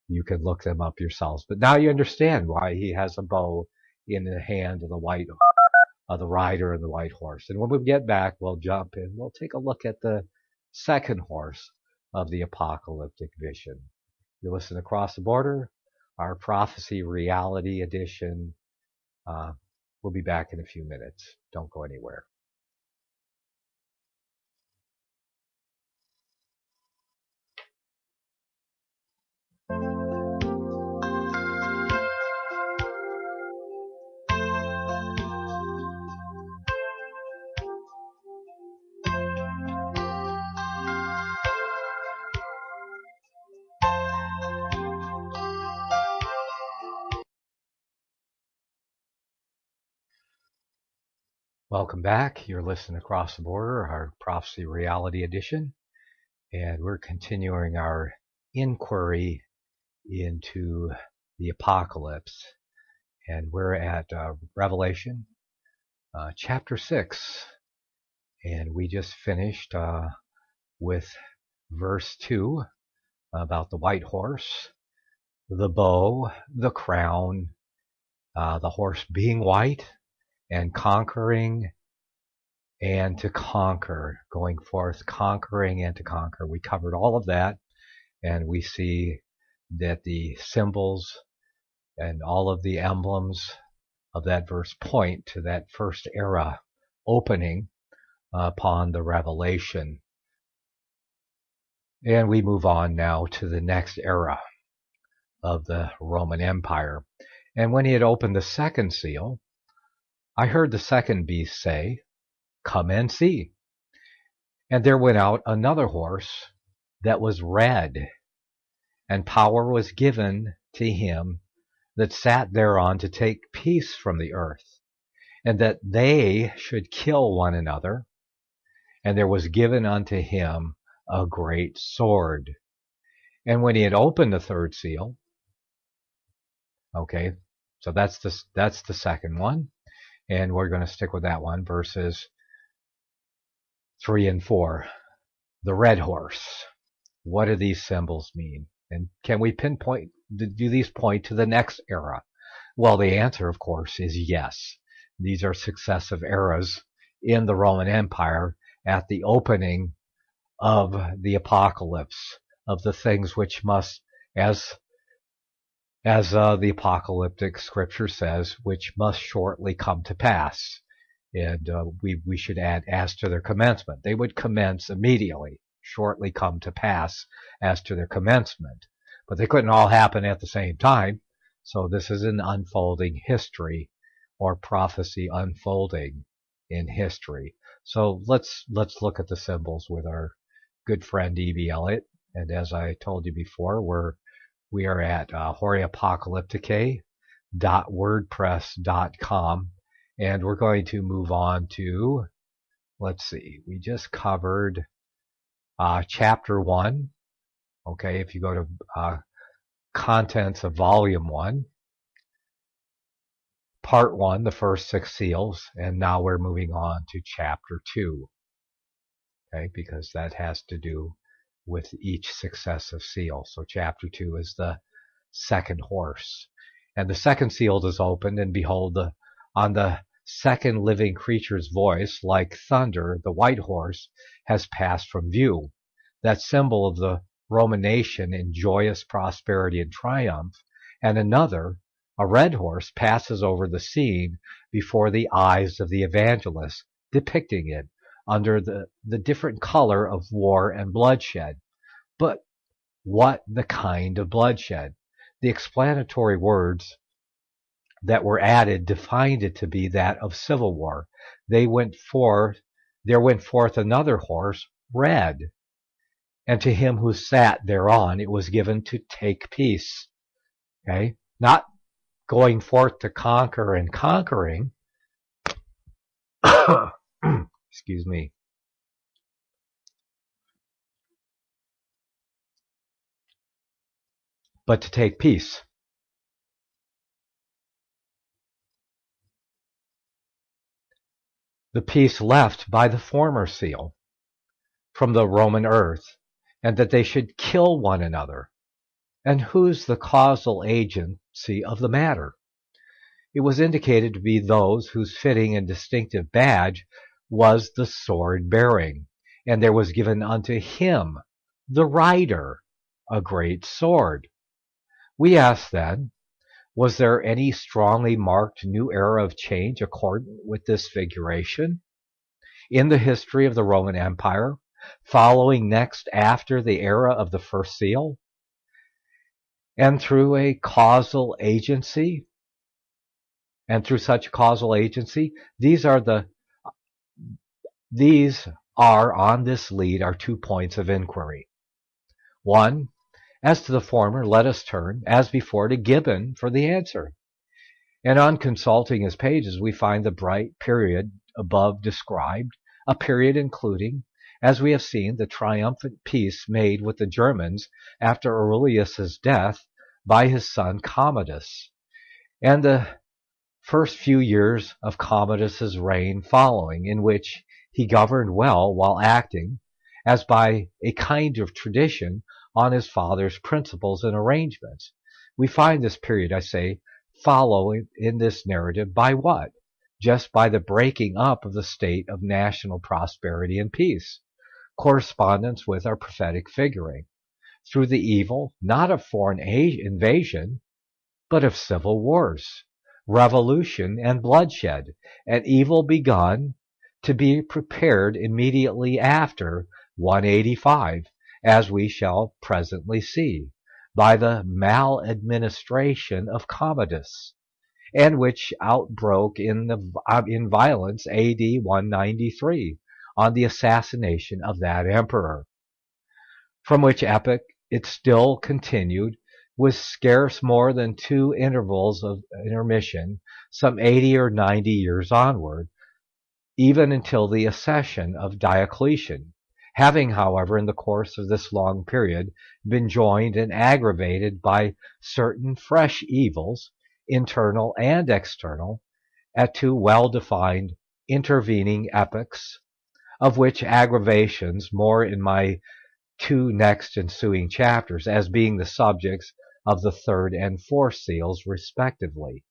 you can look them up yourselves. But now you understand why he has a bow in the hand of the rider and the white horse. And when we get back, we'll jump in. We'll take a look at the second horse of the apocalyptic vision. You listen Across the Border, our Prophecy Reality Edition. We'll be back in a few minutes. Don't go anywhere. Welcome back. You're listening Across the Border, our Prophecy Reality Edition, and we're continuing our inquiry into the apocalypse, and we're at Revelation chapter 6, and we just finished with verse 2 about the white horse, the bow, the crown, the horse being white, and conquering and to conquer, going forth, conquering and to conquer. We covered all of that, and we see that the symbols and all of the emblems of that verse point to that first era opening upon the revelation. And we move on now to the next era of the Roman Empire. And when he had opened the second seal, I heard the second beast say, "Come and see." And there went out another horse that was red, and power was given to him that sat thereon to take peace from the earth, and that they should kill one another. And there was given unto him a great sword. And when he had opened the third seal, okay, so that's the second one. And we're going to stick with that one, verses 3 and 4. The red horse. What do these symbols mean? And can we pinpoint, do these point to the next era? Well, the answer, of course, is yes. These are successive eras in the Roman Empire at the opening of the apocalypse of the things which must, as the apocalyptic scripture says, which must shortly come to pass. And we should add, as to their commencement. They would commence immediately, shortly come to pass as to their commencement. But they couldn't all happen at the same time. So this is an unfolding history, or prophecy unfolding in history. So let's look at the symbols with our good friend E.B. Elliott. And as I told you before, we are at HoriaPocalyptic.wordpress.com, and we're going to move on to, let's see, we just covered chapter 1. Okay, if you go to contents of volume 1, part 1, the first 6 seals, and now we're moving on to chapter 2. Okay, because that has to do with each successive seal. So chapter 2 is the second horse. And the second seal is opened, and behold, on the second living creature's voice, like thunder, the white horse has passed from view. That symbol of the Roman nation in joyous prosperity and triumph. And another, a red horse, passes over the scene before the eyes of the evangelist, depicting it under the different color of war and bloodshed. But what the kind of bloodshed? The explanatory words that were added defined it to be that of civil war. There went forth another horse, red, and to him who sat thereon it was given to take peace. Okay? Not going forth to conquer and conquering. Excuse me. But to take peace. The peace left by the former seal from the Roman earth, and that they should kill one another. And who's the causal agency of the matter? It was indicated to be those whose fitting and distinctive badge was the sword bearing, and there was given unto him, the rider, a great sword. We ask then, was there any strongly marked new era of change accordant with this figuration in the history of the Roman Empire, following next after the era of the first seal? And through a causal agency, and through such causal agency, these are on this lead our 2 points of inquiry. 1, as to the former, let us turn, as before, to Gibbon for the answer. And on consulting his pages, we find the bright period above described, a period including, as we have seen, the triumphant peace made with the Germans after Aurelius's death by his son Commodus, and the first few years of Commodus's reign following, in which he governed well while acting, as by a kind of tradition, on his father's principles and arrangements. We find this period, I say, following in this narrative by what? Just by the breaking up of the state of national prosperity and peace, correspondence with our prophetic figuring, through the evil, not of foreign invasion, but of civil wars, revolution, and bloodshed, an evil begun to be prepared immediately after 185, as we shall presently see, by the maladministration of Commodus, and which outbroke in violence AD 193 on the assassination of that emperor, from which epoch it still continued, with scarce more than 2 intervals of intermission, some 80 or 90 years onward, even until the accession of Diocletian, having, however, in the course of this long period, been joined and aggravated by certain fresh evils, internal and external, at 2 well-defined intervening epochs, of which aggravations more in my 2 next ensuing chapters, as being the subjects of the 3rd and 4th seals respectively.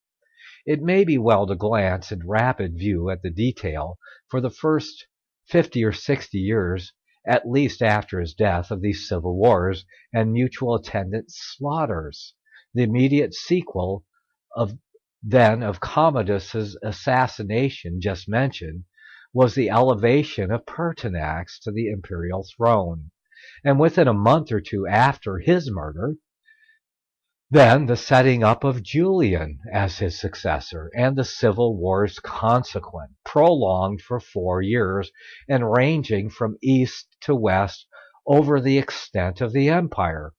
It may be well to glance in rapid view at the detail for the first 50 or 60 years, at least after his death, of these civil wars and mutual attendant slaughters. The immediate sequel of Commodus's assassination just mentioned was the elevation of Pertinax to the imperial throne. And within a month or two after his murder, then the setting up of Julian as his successor, and the civil wars consequent, prolonged for 4 years and ranging from east to west over the extent of the empire,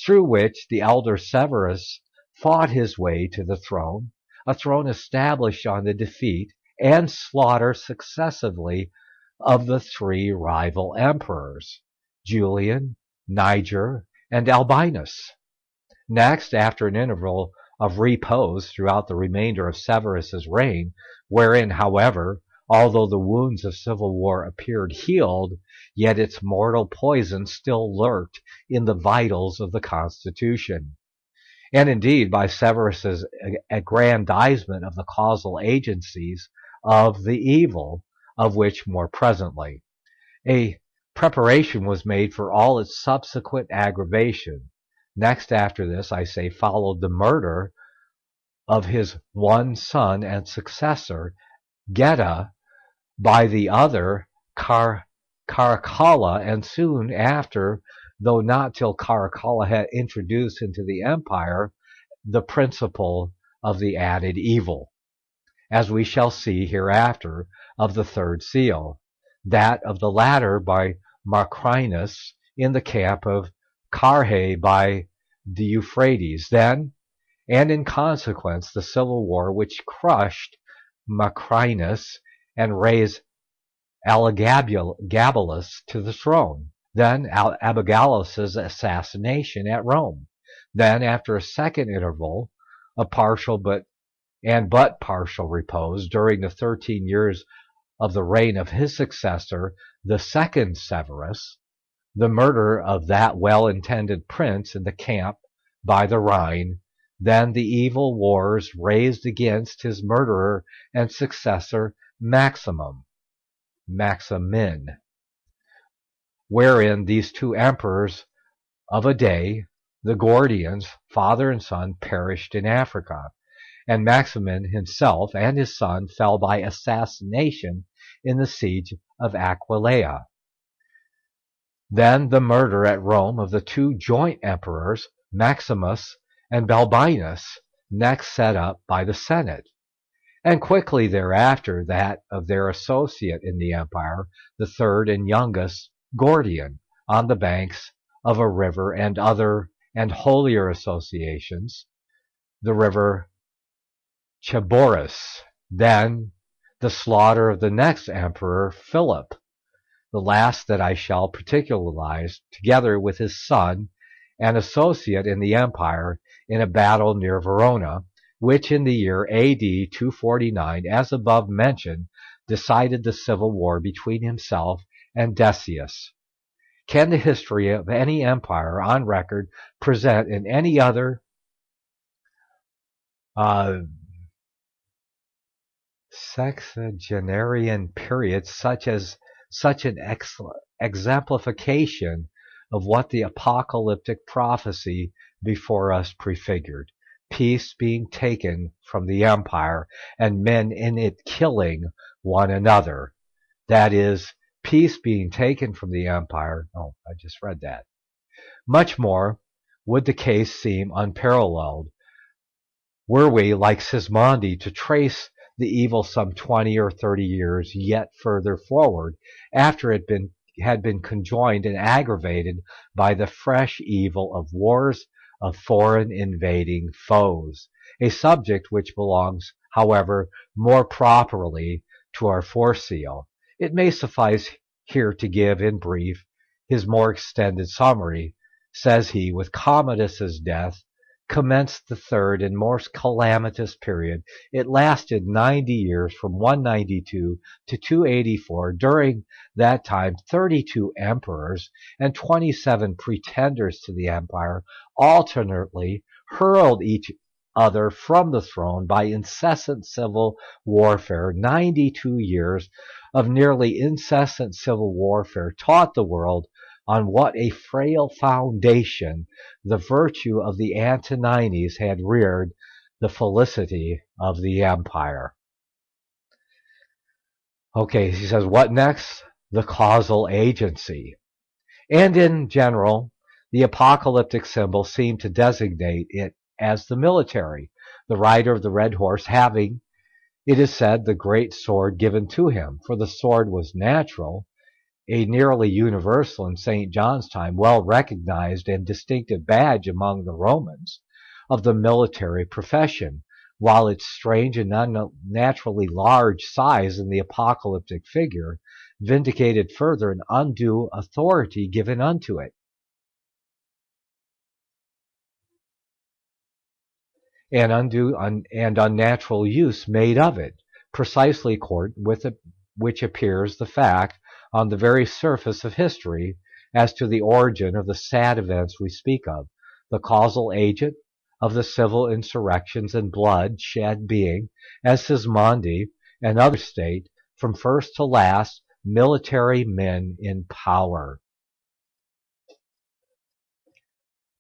through which the elder Severus fought his way to the throne, a throne established on the defeat and slaughter successively of the 3 rival emperors, Julian, Niger, and Albinus. Next, after an interval of repose throughout the remainder of Severus's reign, wherein, however, although the wounds of civil war appeared healed, yet its mortal poison still lurked in the vitals of the constitution. And indeed, by Severus's aggrandizement of the causal agencies of the evil, of which more presently, a preparation was made for all its subsequent aggravation. Next after this, I say, followed the murder of his one son and successor, Geta, by the other, Caracalla, and soon after, though not till Caracalla had introduced into the empire the principle of the added evil, as we shall see hereafter, of the third seal, that of the latter by Macrinus in the camp of Carrhae by the Euphrates. Then, and in consequence, the civil war which crushed Macrinus and raised Elagabalus to the throne. Then Elagabalus's assassination at Rome. Then, after a second interval of partial but partial repose during the 13 years of the reign of his successor, the second Severus, the murder of that well-intended prince in the camp by the Rhine, then the evil wars raised against his murderer and successor Maximin, wherein these 2 emperors of a day, the Gordians, father and son, perished in Africa, and Maximin himself and his son fell by assassination in the siege of Aquileia. Then the murder at Rome of the 2 joint emperors, Maximus and Balbinus, next set up by the Senate, and quickly thereafter that of their associate in the empire, the third and youngest, Gordian, on the banks of a river, and other and holier associations, the river Chaboris. Then the slaughter of the next emperor, Philip, the last that I shall particularize, together with his son and associate in the empire, in a battle near Verona, which in the year A.D. 249, as above mentioned, decided the civil war between himself and Decius. Can the history of any empire on record present in any other sexagenarian period such an exemplification of what the apocalyptic prophecy before us prefigured, peace being taken from the empire and men in it killing one another? That is, peace being taken from the empire. Oh, I just read that. Much more would the case seem unparalleled were we, like Sismondi, to trace the evil some 20 or 30 years yet further forward, after it had been conjoined and aggravated by the fresh evil of wars of foreign invading foes, a subject which belongs, however, more properly to our fourth seal. It may suffice here to give, in brief, his more extended summary. Says he, with Commodus's death commenced the third and most calamitous period. It lasted 90 years, from 192 to 284. During that time, 32 emperors and 27 pretenders to the empire alternately hurled each other from the throne by incessant civil warfare. 92 years of nearly incessant civil warfare taught the world on what a frail foundation the virtue of the Antonines had reared the felicity of the empire. Okay, he says, what next? The causal agency. And in general, the apocalyptic symbols seem to designate it as the military, the rider of the red horse having, it is said, the great sword given to him. For the sword was natural, a nearly universal in St. John's time, well recognized and distinctive badge among the Romans of the military profession, while its strange and unnaturally large size in the apocalyptic figure vindicated further an undue authority given unto it, and unnatural use made of it, precisely according with which appears the fact on the very surface of history as to the origin of the sad events we speak of, the causal agent of the civil insurrections and blood shed being, as Sismondi and others state, from first to last, military men in power.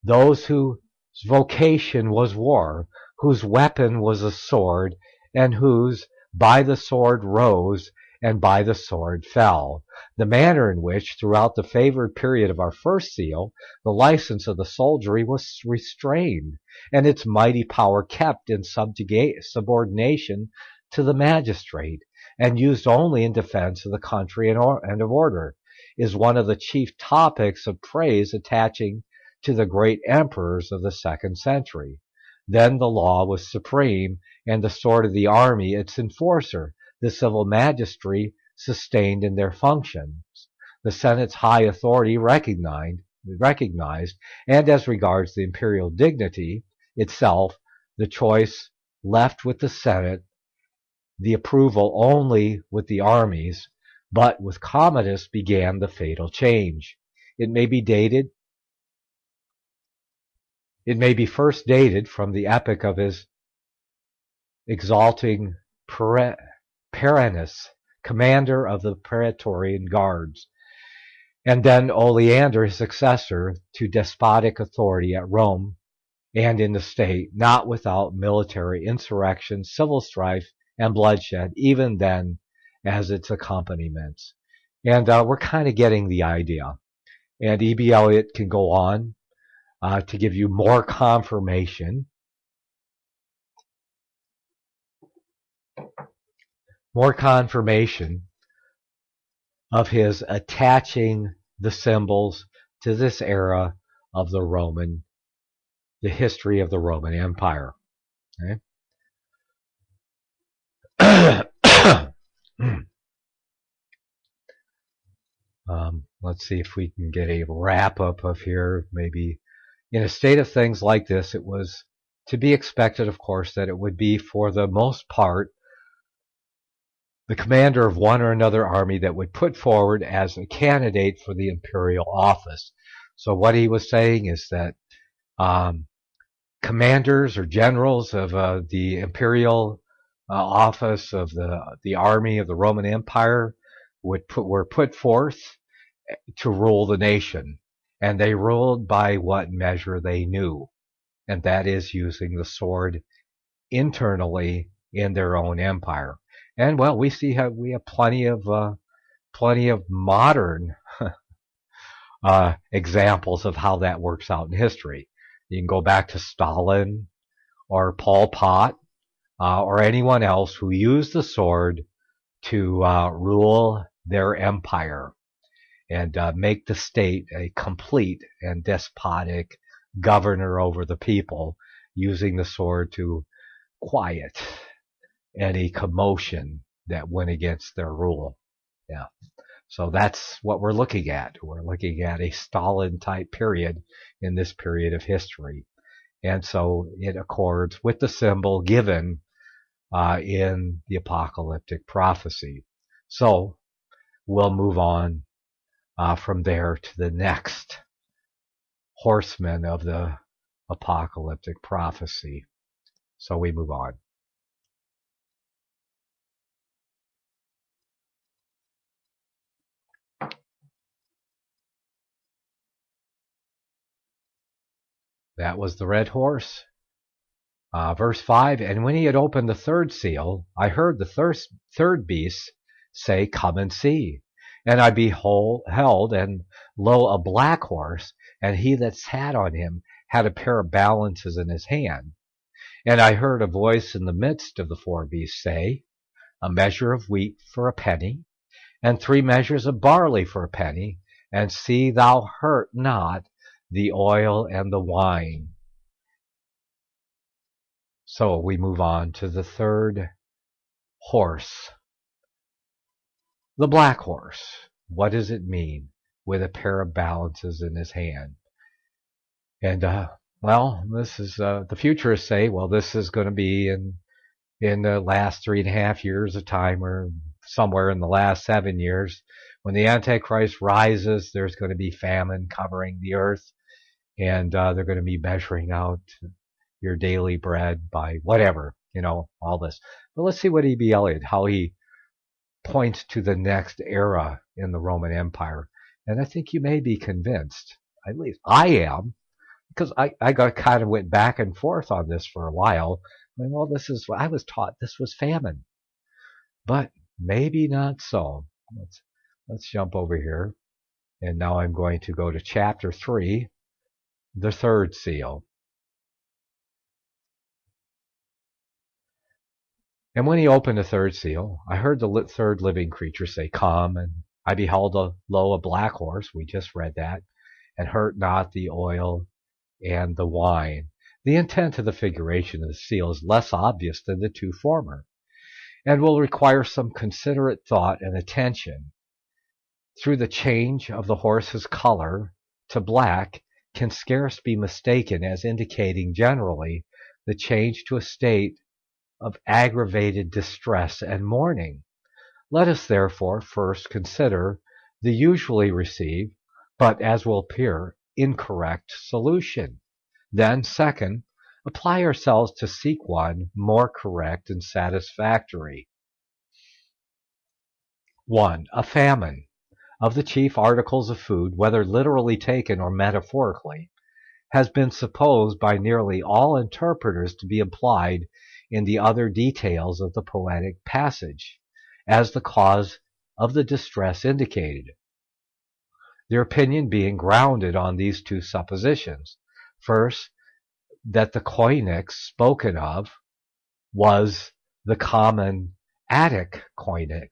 Those whose vocation was war, whose weapon was a sword, and whose by the sword rose and by the sword fell. The manner in which, throughout the favored period of our first seal, the license of the soldiery was restrained, and its mighty power kept in subordination to the magistrate, and used only in defense of the country and of order, is one of the chief topics of praise attaching to the great emperors of the 2nd century. Then the law was supreme, and the sword of the army its enforcer. The civil magistracy sustained in their functions. The Senate's high authority recognized, and as regards the imperial dignity itself, the choice left with the Senate, the approval only with the armies. But with Commodus began the fatal change. It may be first dated from the epoch of his exalting Perennis, commander of the Praetorian Guards, and then Oleander, his successor, to despotic authority at Rome and in the state, not without military insurrection, civil strife, and bloodshed, even then as its accompaniments. And we're kind of getting the idea. And E.B. Elliott can go on to give you more confirmation of his attaching the symbols to this era of the history of the Roman Empire. Okay? Let's see if we can get a wrap-up of here. Maybe in a state of things like this, it was to be expected, of course, that it would be, for the most part, the commander of one or another army that would put forward as a candidate for the imperial office. So what he was saying is that commanders or generals of the imperial office of the army of the Roman Empire were put forth to rule the nation, and they ruled by what measure they knew, and that is using the sword internally in their own empire. And well, we have plenty of modern examples of how that works out in history. You can go back to Stalin or Pol Pot or anyone else who used the sword to rule their empire and make the state a complete and despotic governor over the people, using the sword to quiet any commotion that went against their rule. Yeah. So that's what we're looking at. We're looking at a Stalin-type period in this period of history. And so it accords with the symbol given in the apocalyptic prophecy. So we'll move on from there to the next horseman of the apocalyptic prophecy. So we move on. That was the red horse. Verse 5, and when he had opened the third seal, I heard the third beast say, come and see. And I beheld, and lo, a black horse, and he that sat on him had a pair of balances in his hand. And I heard a voice in the midst of the four beasts say, a measure of wheat for a penny, and 3 measures of barley for a penny, and see thou hurt not the oil and the wine. So we move on to the third horse, the black horse. What does it mean? With a pair of balances in his hand. And, this is, the futurists say, well, this is going to be in the last 3.5 years of time, or somewhere in the last 7 years. When the Antichrist rises, there's going to be famine covering the earth, and they're going to be measuring out your daily bread by whatever, all this. But let's see what E.B. Elliott, how he points to the next era in the Roman Empire. And I think you may be convinced, at least I am, because I kind of went back and forth on this for a while. Well, I was taught this was famine, but maybe not so. Let's jump over here. And now I'm going to go to chapter 3, the third seal. And when he opened the third seal, I heard the third living creature say, come, and I beheld a black horse, we just read that, and hurt not the oil and the wine. The intent of the figuration of the seal is less obvious than the two former, and will require some considerate thought and attention. Through the change of the horse's color to black can scarce be mistaken as indicating generally the change to a state of aggravated distress and mourning. Let us therefore first consider the usually received, but as will appear, incorrect solution. Then, second, apply ourselves to seek one more correct and satisfactory. 1. A famine. Of the chief articles of food, whether literally taken or metaphorically, has been supposed by nearly all interpreters to be implied in the other details of the poetic passage, as the cause of the distress indicated. Their opinion being grounded on these two suppositions. First, that the koinix spoken of was the common Attic koinix.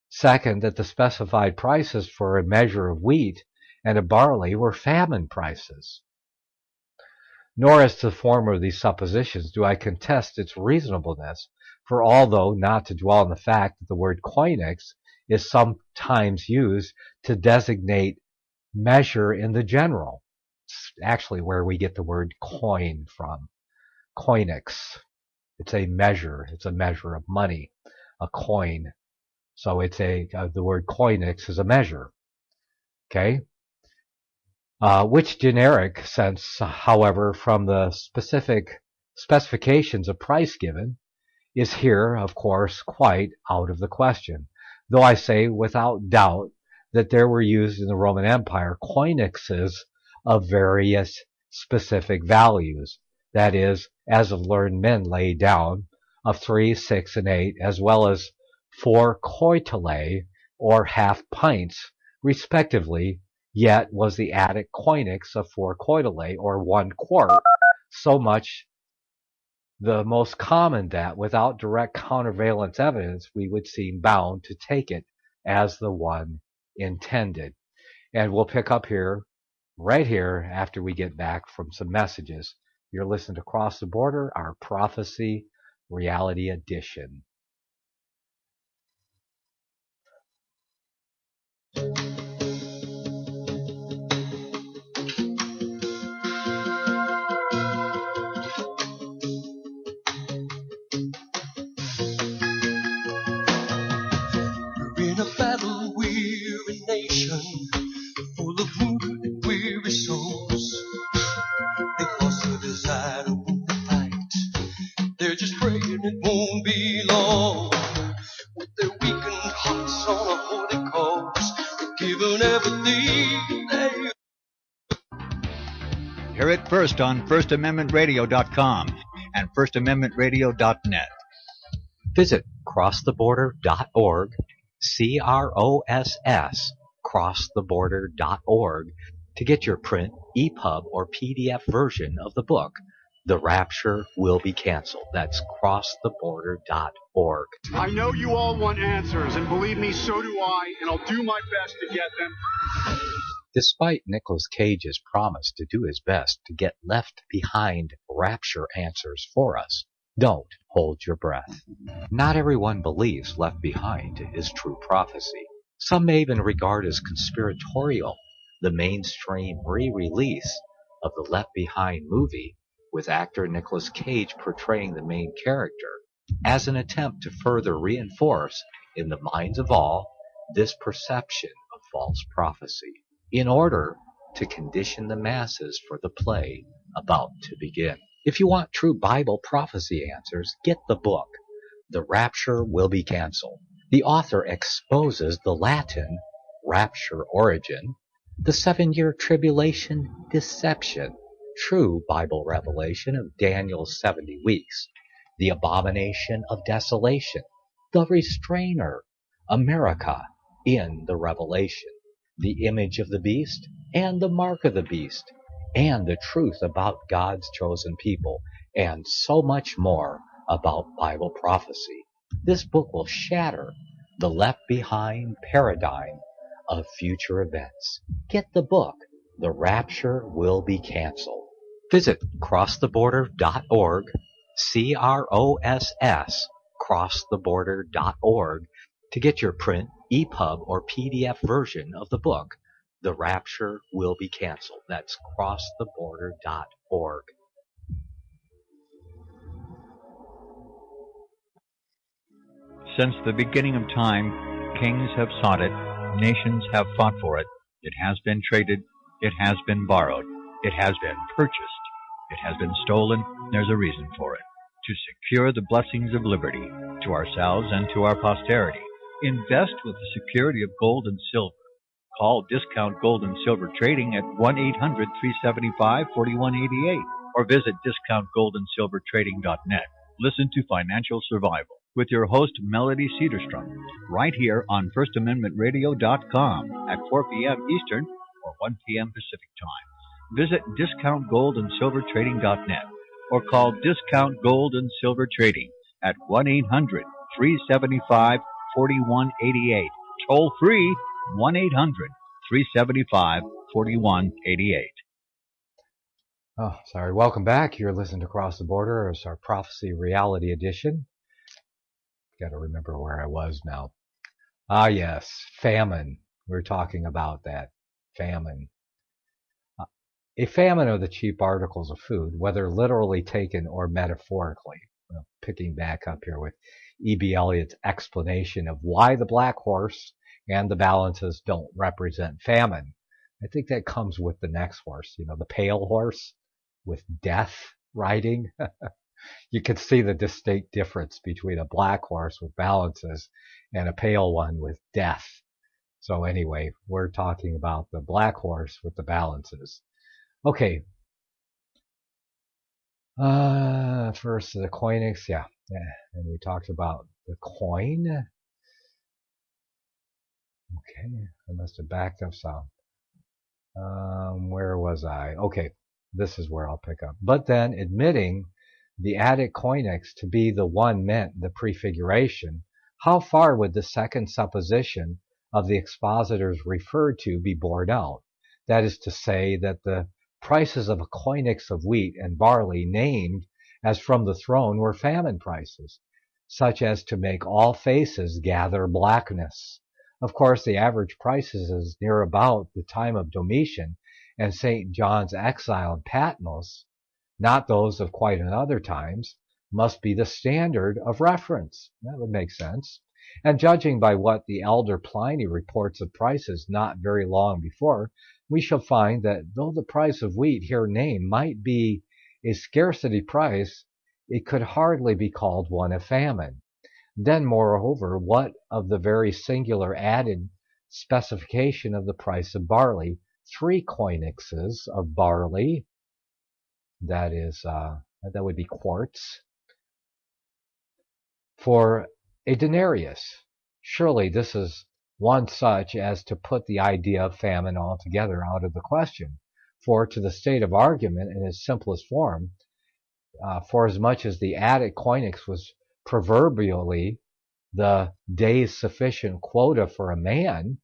Second, that the specified prices for a measure of wheat and of barley were famine prices. Nor as to the former of these suppositions do I contest its reasonableness, for although not to dwell on the fact that the word koinix is sometimes used to designate measure in the general. It's actually where we get the word coin from. Koinix. It's a measure. It's a measure of money. A coin. So it's the word koinix is a measure. Okay? Which generic sense, however, from the specific specifications of price given, is here, of course, quite out of the question. Though I say without doubt that there were used in the Roman Empire koinixes of various specific values, that is, as of learned men laid down, of 3, 6, and 8, as well as 4 koitalae, or half pints, respectively. Yet was the Attic koinix of 4 koitalae, or 1 quart, so much the most common that, without direct countervalence evidence, we would seem bound to take it as the one intended. And we'll pick up here, right here, after we get back from some messages. You're listening to Cross the Border, our Prophecy Reality Edition. Full of wounded and weary souls, they force the desire to win the fight. Hear it first on FirstAmendmentRadio.com and FirstAmendmentRadio.net. Visit crosstheborder.org, CROSS, crosstheborder.org, to get your print, EPUB, or PDF version of the book, The Rapture Will Be Canceled. That's crosstheborder.org. I know you all want answers, and believe me, so do I, and I'll do my best to get them. Despite Nicolas Cage's promise to do his best to get left behind rapture answers for us, don't hold your breath. Not everyone believes Left Behind is true prophecy. Some may even regard as conspiratorial the mainstream re-release of the Left Behind movie with actor Nicolas Cage portraying the main character as an attempt to further reinforce in the minds of all this perception of false prophecy in order to condition the masses for the play about to begin. If you want true Bible prophecy answers, get the book, The Rapture Will Be Canceled. The author exposes the Latin rapture origin, the 7-year tribulation deception, true Bible revelation of Daniel's 70 weeks, the abomination of desolation, the restrainer, America in the revelation, the image of the beast and the mark of the beast, and the truth about God's chosen people, and so much more about Bible prophecy. This book will shatter the left behind paradigm of future events. Get the book, The Rapture Will Be Canceled. Visit crosstheborder.org, CROSS, crosstheborder.org, to get your print, EPUB, or PDF version of the book, The Rapture Will Be Canceled. That's crosstheborder.org. Since the beginning of time, kings have sought it, nations have fought for it. It has been traded, it has been borrowed, it has been purchased, it has been stolen. There's a reason for it. To secure the blessings of liberty to ourselves and to our posterity. Invest with the security of gold and silver. Call Discount Gold and Silver Trading at 1-800-375-4188 or visit discountgoldandsilvertrading.net. Listen to Financial Survival with your host, Melody Cedarstrom, right here on FirstAmendmentRadio.com at 4 p.m. Eastern or 1 p.m. Pacific Time. Visit discountgoldandsilvertrading.net or call Discount Gold and Silver Trading at 1-800-375-4188. Toll free, 1-800-375-4188. Oh, sorry. Welcome back. You're listening to Cross the Border. It's our Prophecy Reality Edition. Got to remember where I was now. Ah, yes. Famine. We were talking about that. Famine. A famine of the cheap articles of food, whether literally taken or metaphorically. Well, picking back up here with E.B. Elliott's explanation of why the black horse and the balances don't represent famine. I think that comes with the next horse, the pale horse with death riding. You can see the distinct difference between a black horse with balances and a pale one with death. So anyway, we're talking about the black horse with the balances. Okay. First the Coinix, yeah. And we talked about the coin. Okay, I must have backed up some. Where was I? Okay, this is where I'll pick up. But then, admitting the added Coinix to be the one meant the prefiguration, how far would the second supposition of the expositors referred to be borne out? That is to say, that the prices of a Coinix of wheat and barley named as from the throne were famine prices, such as to make all faces gather blackness. Of course, the average prices is near about the time of Domitian and St. John's exile in Patmos, not those of quite another times, must be the standard of reference. That would make sense. And judging by what the elder Pliny reports of prices not very long before, we shall find that though the price of wheat here named might be a scarcity price, it could hardly be called one of famine. Then, moreover, what of the very singular added specification of the price of barley? 3 coinixes of barley That would be quartz. For a denarius. Surely this is one such as to put the idea of famine altogether out of the question. For to the state of argument in its simplest form, forasmuch as the Attic coinix was proverbially the day's sufficient quota for a man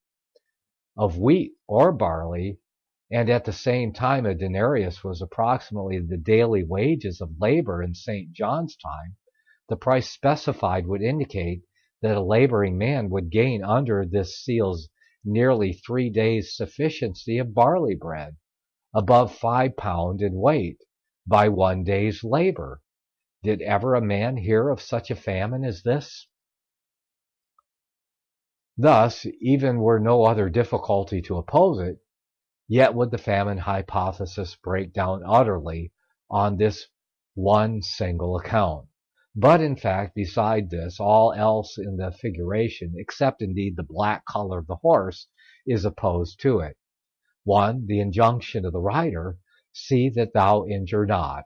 of wheat or barley, and at the same time a denarius was approximately the daily wages of labor in St. John's time, the price specified would indicate that a laboring man would gain under this seal's nearly 3 days' sufficiency of barley bread, above 5 pounds in weight, by 1 day's labor. Did ever a man hear of such a famine as this? Thus, even were no other difficulty to oppose it, yet would the famine hypothesis break down utterly on this one single account. But in fact, beside this, all else in the figuration, except indeed the black color of the horse, is opposed to it. 1. The injunction of the writer, see that thou injure not,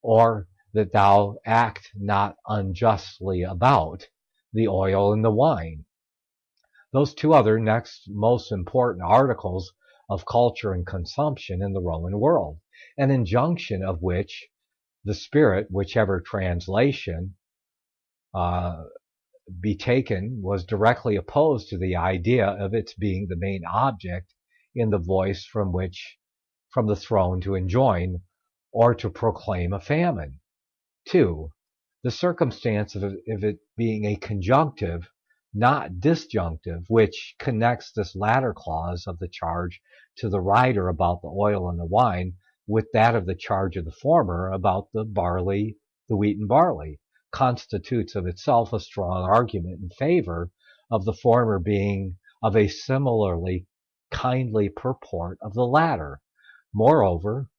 or that thou act not unjustly about the oil and the wine. Those two other next most important articles of culture and consumption in the Roman world, an injunction of which the spirit, whichever translation be taken, was directly opposed to the idea of its being the main object in the voice from the throne to enjoin or to proclaim a famine. 2. The circumstance of it being a conjunctive, not disjunctive, which connects this latter clause of the charge to the writer about the oil and the wine with that of the charge of the former about the wheat and barley, constitutes of itself a strong argument in favor of the former being of a similarly kindly purport of the latter. Moreover,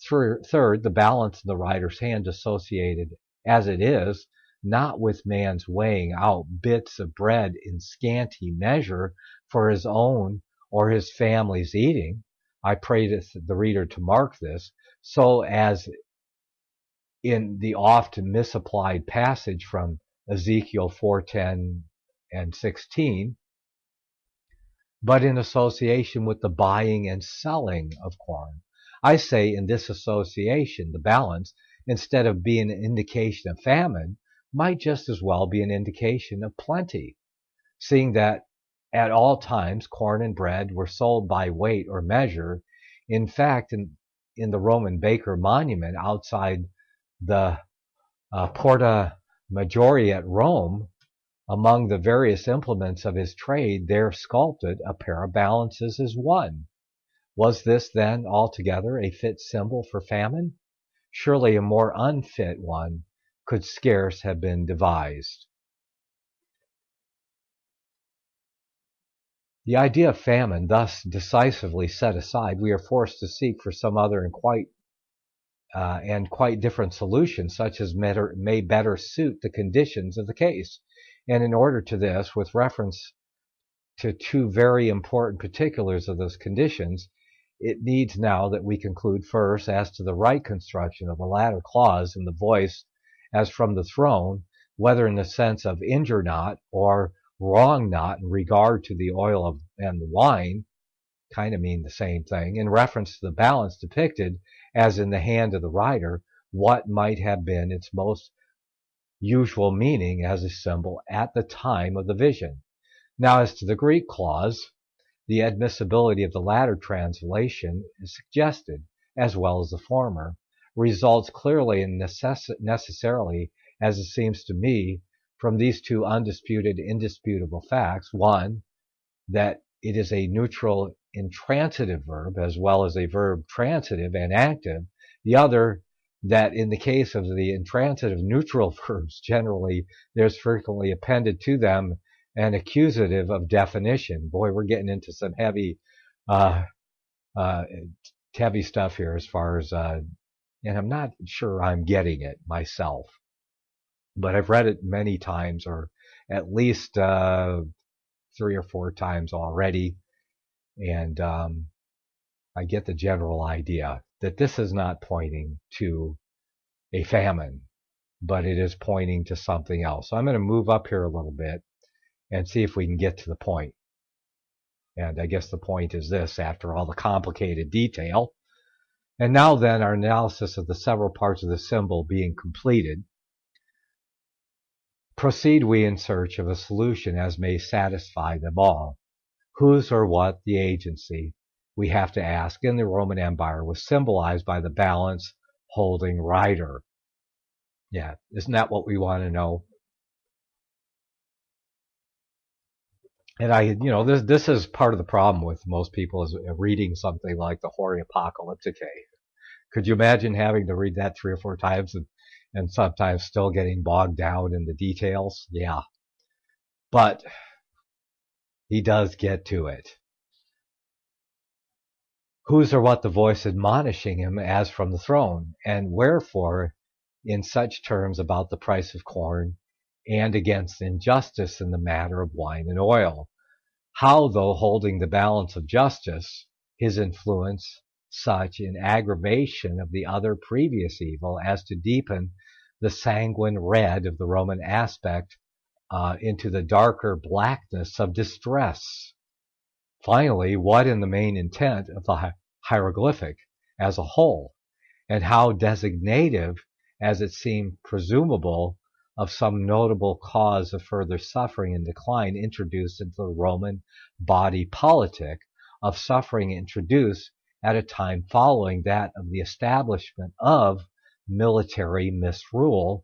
third, the balance in the writer's hand associated, as it is, not with man's weighing out bits of bread in scanty measure for his own or his family's eating. I pray the reader to mark this, so as in the oft misapplied passage from Ezekiel 4:10 and 16, but in association with the buying and selling of corn. I say in this association, the balance, instead of being an indication of famine, might just as well be an indication of plenty, seeing that at all times corn and bread were sold by weight or measure. In fact, in the Roman baker monument outside the Porta Maggiore at Rome, among the various implements of his trade, there sculpted a pair of balances as one. Was this then altogether a fit symbol for famine? Surely a more unfit one could scarce have been devised. The idea of famine thus decisively set aside, we are forced to seek for some other and quite different solution, such as may better suit the conditions of the case. And in order to this, with reference to two very important particulars of those conditions, it needs now that we conclude first as to the right construction of the latter clause in the voice as from the throne, whether in the sense of injure not or wrong not in regard to the oil and the wine, kind of mean the same thing, in reference to the balance depicted as in the hand of the writer, what might have been its most usual meaning as a symbol at the time of the vision. Now, as to the Greek clause, the admissibility of the latter translation is suggested, as well as the former, results clearly and necessarily, as it seems to me, from these two undisputed, indisputable facts. 1, that it is a neutral intransitive verb as well as a verb transitive and active. The other, that in the case of the intransitive neutral verbs, generally there's frequently appended to them an accusative of definition. Boy, we're getting into some heavy stuff here as far as, and I'm not sure I'm getting it myself, but I've read it many times, or at least 3 or 4 times already, and I get the general idea. that this is not pointing to a famine, but it is pointing to something else. So I'm going to move up here a little bit and see if we can get to the point. And I guess the point is this, after all the complicated detail. And now then, our analysis of the several parts of the symbol being completed, proceed we in search of a solution as may satisfy them all. Whose or what the agency, we have to ask, in the Roman Empire was symbolized by the balance holding rider. Yeah, isn't that what we want to know? And this is part of the problem with most people is reading something like the Hoary Apocalyptic. Could you imagine having to read that 3 or 4 times and sometimes still getting bogged down in the details? Yeah. But he does get to it. Whose or what the voice admonishing him as from the throne, and wherefore in such terms about the price of corn, and against injustice in the matter of wine and oil. How, though holding the balance of justice, his influence such in aggravation of the other previous evil as to deepen the sanguine red of the Roman aspect into the darker blackness of distress. Finally, what in the main intent of the hieroglyphic as a whole, and how designative, as it seemed presumable, of some notable cause of further suffering and decline introduced into the Roman body politic, of suffering introduced at a time following that of the establishment of military misrule,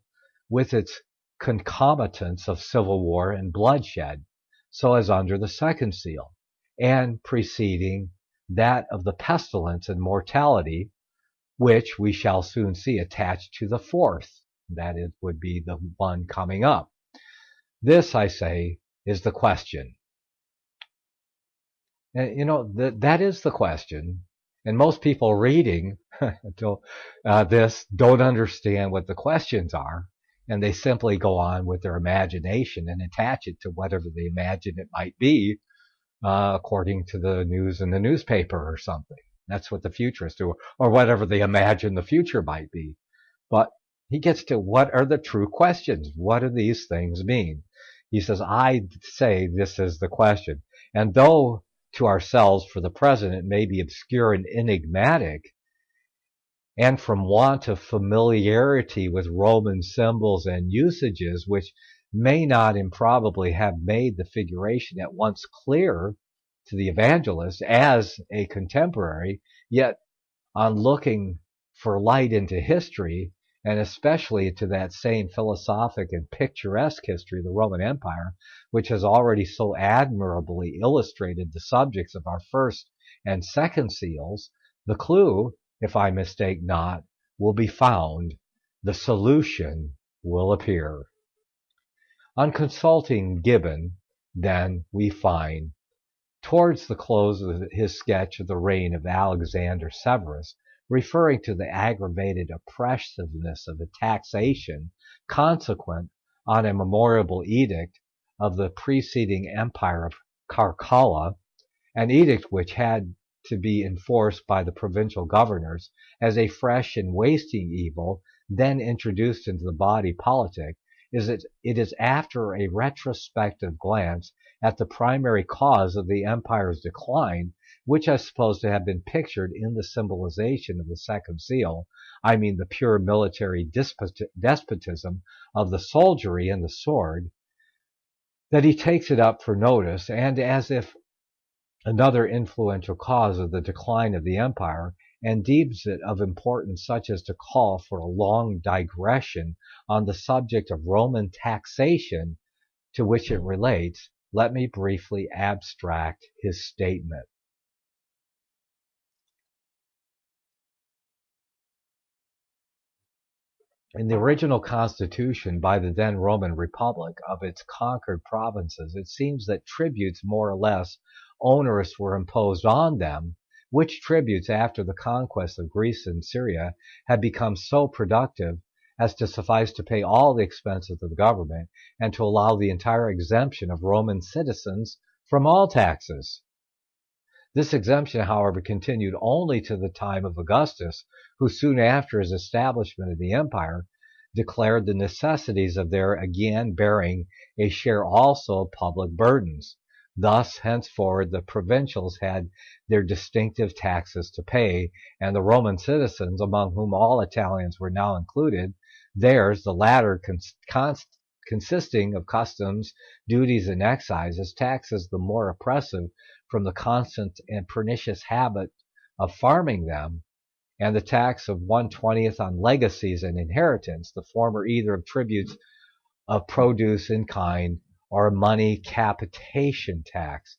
with its concomitants of civil war and bloodshed, so as under the second seal, and preceding that of the pestilence and mortality, which we shall soon see attached to the fourth. That would be the one coming up. This, I say, is the question. And, that is the question. And most people reading this don't understand what the questions are. And they simply go on with their imagination and attach it to whatever they imagine it might be, according to the news in the newspaper or something. That's what the futurists do, or whatever they imagine the future might be. But he gets to what are the true questions? What do these things mean? He says, I say this is the question. And though to ourselves for the present it may be obscure and enigmatic, and from want of familiarity with Roman symbols and usages, which may not improbably have made the figuration at once clear to the evangelist as a contemporary, yet on looking for light into history, and especially to that same philosophic and picturesque history of the Roman Empire, which has already so admirably illustrated the subjects of our first and second seals, the clue, if I mistake not, will be found, the solution will appear. On consulting Gibbon, then, we find, towards the close of his sketch of the reign of Alexander Severus, referring to the aggravated oppressiveness of the taxation consequent on a memorable edict of the preceding empire of Caracalla, an edict which had to be enforced by the provincial governors as a fresh and wasting evil then introduced into the body politic, it is after a retrospective glance at the primary cause of the empire's decline, which I suppose to have been pictured in the symbolization of the second seal, I mean the pure military despotism of the soldiery and the sword, that he takes it up for notice, and as if another influential cause of the decline of the empire, and deems it of importance such as to call for a long digression on the subject of Roman taxation to which it relates, let me briefly abstract his statement. In the original constitution by the then Roman Republic of its conquered provinces, it seems that tributes more or less onerous were imposed on them, which tributes after the conquest of Greece and Syria had become so productive as to suffice to pay all the expenses of the government and to allow the entire exemption of Roman citizens from all taxes. This exemption, however, continued only to the time of Augustus, who soon after his establishment of the empire declared the necessities of their again bearing a share also of public burdens. Thus, henceforward, the provincials had their distinctive taxes to pay, and the Roman citizens, among whom all Italians were now included, theirs, the latter consisting of customs, duties, and excises, taxes the more oppressive from the constant and pernicious habit of farming them, and the tax of 1/20th on legacies and inheritance, the former either of tributes of produce in kind or a money capitation tax.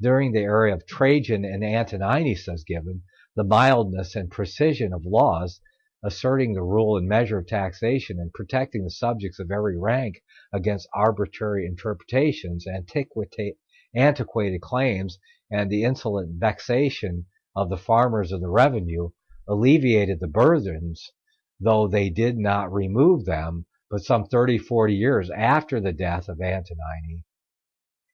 During the era of Trajan and Antoninus, says Gibbon, the mildness and precision of laws, asserting the rule and measure of taxation and protecting the subjects of every rank against arbitrary interpretations, antiquated claims, and the insolent vexation of the farmers of the revenue, alleviated the burdens, though they did not remove them, but some 30-40 years after the death of Antonini,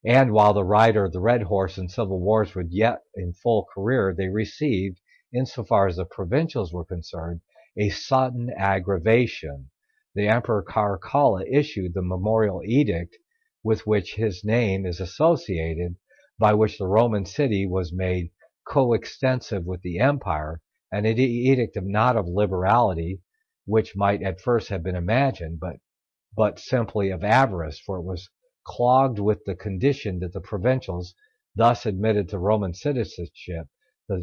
and while the rider of the red horse in civil wars was yet in full career, they received, insofar as the provincials were concerned, a sudden aggravation. The Emperor Caracalla issued the memorial edict with which his name is associated, by which the Roman city was made coextensive with the empire, an edict not of liberality, which might at first have been imagined, but simply of avarice, for it was clogged with the condition that the provincials, thus admitted to Roman citizenship,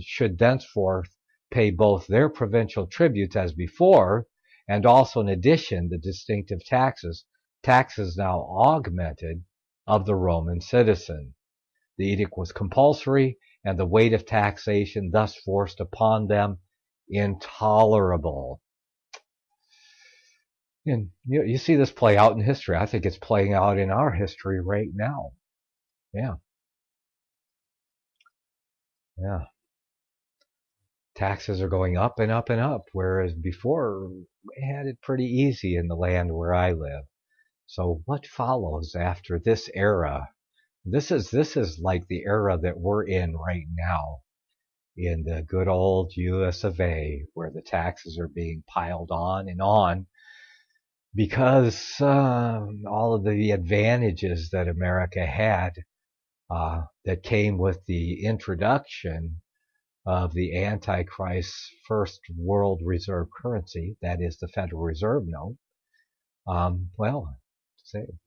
should thenceforth pay both their provincial tributes as before, and also in addition the distinctive taxes now augmented, of the Roman citizen. The edict was compulsory, and the weight of taxation thus forced upon them intolerable. And you see this play out in history. I think it's playing out in our history right now. Yeah. Taxes are going up and up and up, whereas before we had it pretty easy in the land where I live. So what follows after this era? This is like the era that we're in right now, in the good old US of A, where the taxes are being piled on, because all of the advantages that America had that came with the introduction of the Antichrist's first world reserve currency, that is the Federal Reserve note.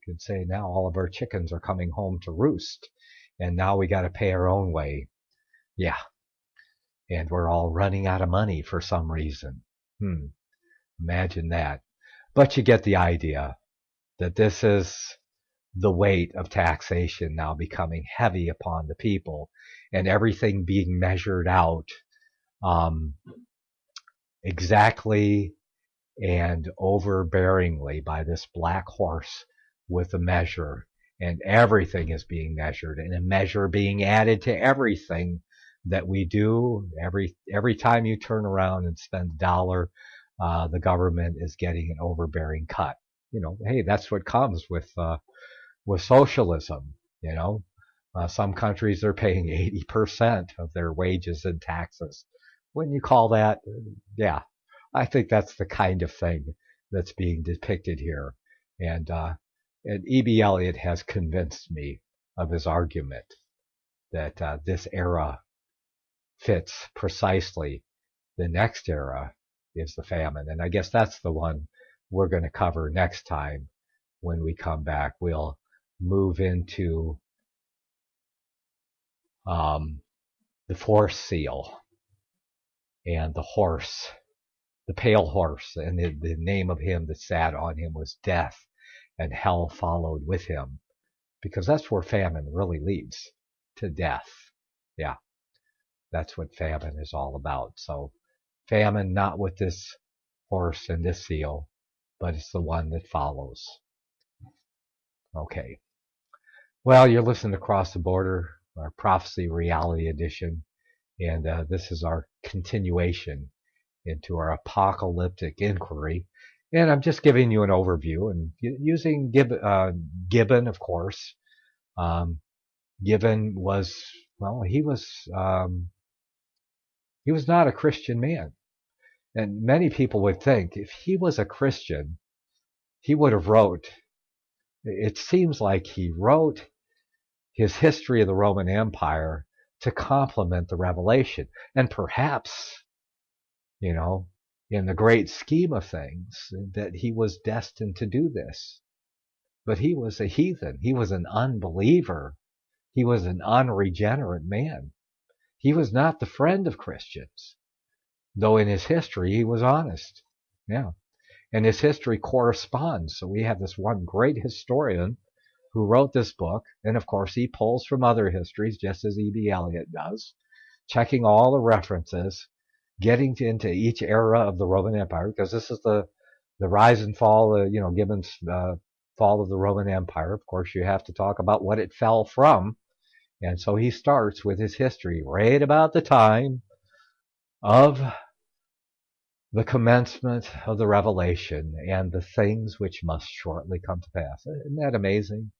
Could say now all of our chickens are coming home to roost, and now we got to pay our own way. Yeah, and we're all running out of money for some reason. Imagine that. But you get the idea that this is the weight of taxation now becoming heavy upon the people, and everything being measured out exactly and overbearingly by this black horse with a measure, and everything is being measured, and a measure being added to everything that we do. Every time you turn around and spend a dollar, the government is getting an overbearing cut. Hey, that's what comes with socialism. Some countries are paying 80% of their wages in taxes. Wouldn't you call that? Yeah, I think that's the kind of thing that's being depicted here. And E.B. Elliott has convinced me of his argument that this era fits precisely. The next era is the famine. And I guess that's the one we're going to cover next time when we come back. We'll move into the fourth seal and the horse, the pale horse, and the name of him that sat on him was Death, and hell followed with him, because that's where famine really leads, to death. Yeah, that's what famine is all about. So famine not with this horse and this seal, but it's the one that follows. Okay. Well, you're listening to Across the Border, our Prophecy Reality Edition, and this is our continuation into our apocalyptic inquiry. And I'm just giving you an overview and using Gibbon, of course. Gibbon was Well, he was not a Christian man. And many people would think if he was a Christian, he would have wrote. It seems like he wrote his history of the Roman Empire to complement the Revelation. And perhaps, in the great scheme of things, that he was destined to do this. But he was a heathen. He was an unbeliever. He was an unregenerate man. He was not the friend of Christians, though in his history he was honest. Yeah. And his history corresponds. So we have this one great historian who wrote this book, and of course he pulls from other histories, just as E.B. Elliott does, checking all the references, getting into each era of the Roman Empire, because this is the rise and fall, Gibbon's fall of the Roman Empire. Of course, you have to talk about what it fell from. And so he starts with his history right about the time of the commencement of the Revelation and the things which must shortly come to pass. Isn't that amazing?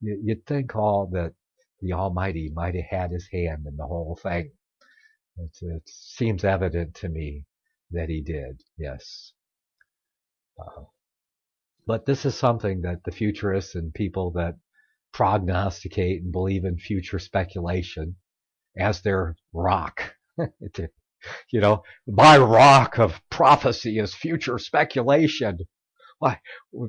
You'd think that the Almighty might have had his hand in the whole thing. It seems evident to me that he did, yes. But this is something that the futurists and people that prognosticate and believe in future speculation as their rock, my rock of prophecy is future speculation. Why,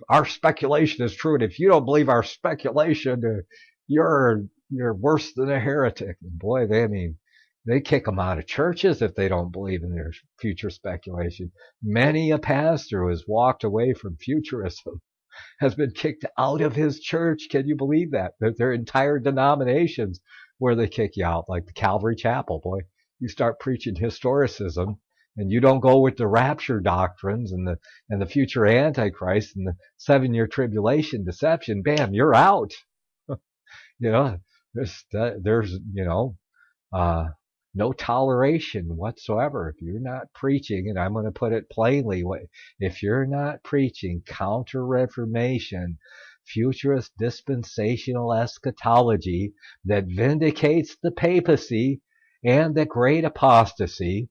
our speculation is true, and if you don't believe our speculation, you're worse than a heretic. And boy, they kick them out of churches if they don't believe in their future speculation. Many a pastor who has walked away from futurism has been kicked out of his church. Can you believe that? There are entire denominations where they kick you out, like the Calvary Chapel. Boy, you start preaching historicism, and you don't go with the rapture doctrines and the future Antichrist and the 7-year tribulation deception, bam, you're out. There's no toleration whatsoever. If you're not preaching, and I'm going to put it plainly, if you're not preaching counter-reformation, futurist dispensational eschatology that vindicates the papacy and the great apostasy,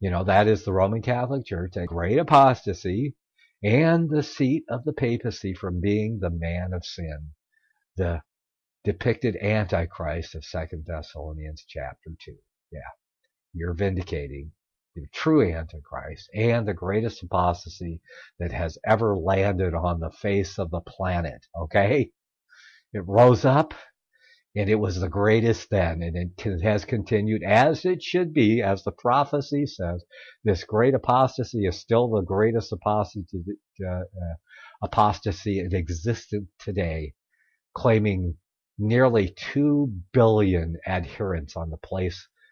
that is the Roman Catholic Church, a great apostasy, and the seat of the papacy from being the man of sin, the depicted Antichrist of 2 Thessalonians chapter 2. Yeah, you're vindicating the true Antichrist and the greatest apostasy that has ever landed on the face of the planet, okay? It rose up, and it was the greatest then, and it has continued as it should be, as the prophecy says. This great apostasy is still the greatest apostasy in existence today, claiming nearly 2 billion adherents on the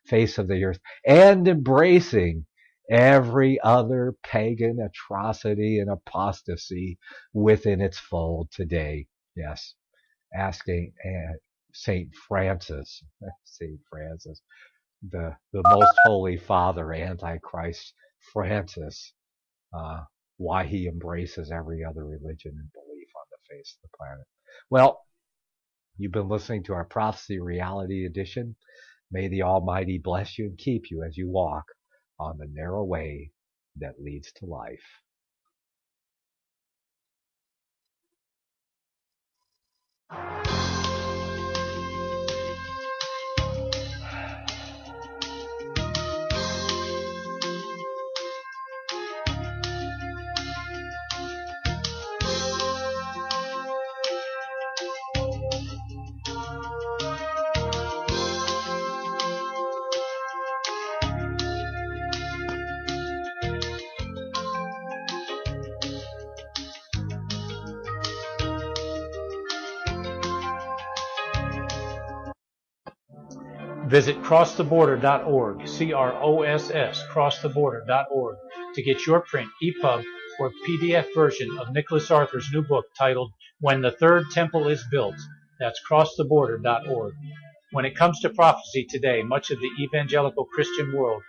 face of the earth, and embracing every other pagan atrocity and apostasy within its fold today. Yes, asking Saint Francis, the most holy father, Antichrist Francis, why he embraces every other religion and belief on the face of the planet. Well, you've been listening to our Prophecy Reality Edition. May the Almighty bless you and keep you as you walk on the narrow way that leads to life. Visit crosstheborder.org, CROSS, crosstheborder.org, to get your print, EPUB, or PDF version of Nicholas Arthur's new book titled When the Third Temple is Built. That's crosstheborder.org. When it comes to prophecy today, much of the evangelical Christian world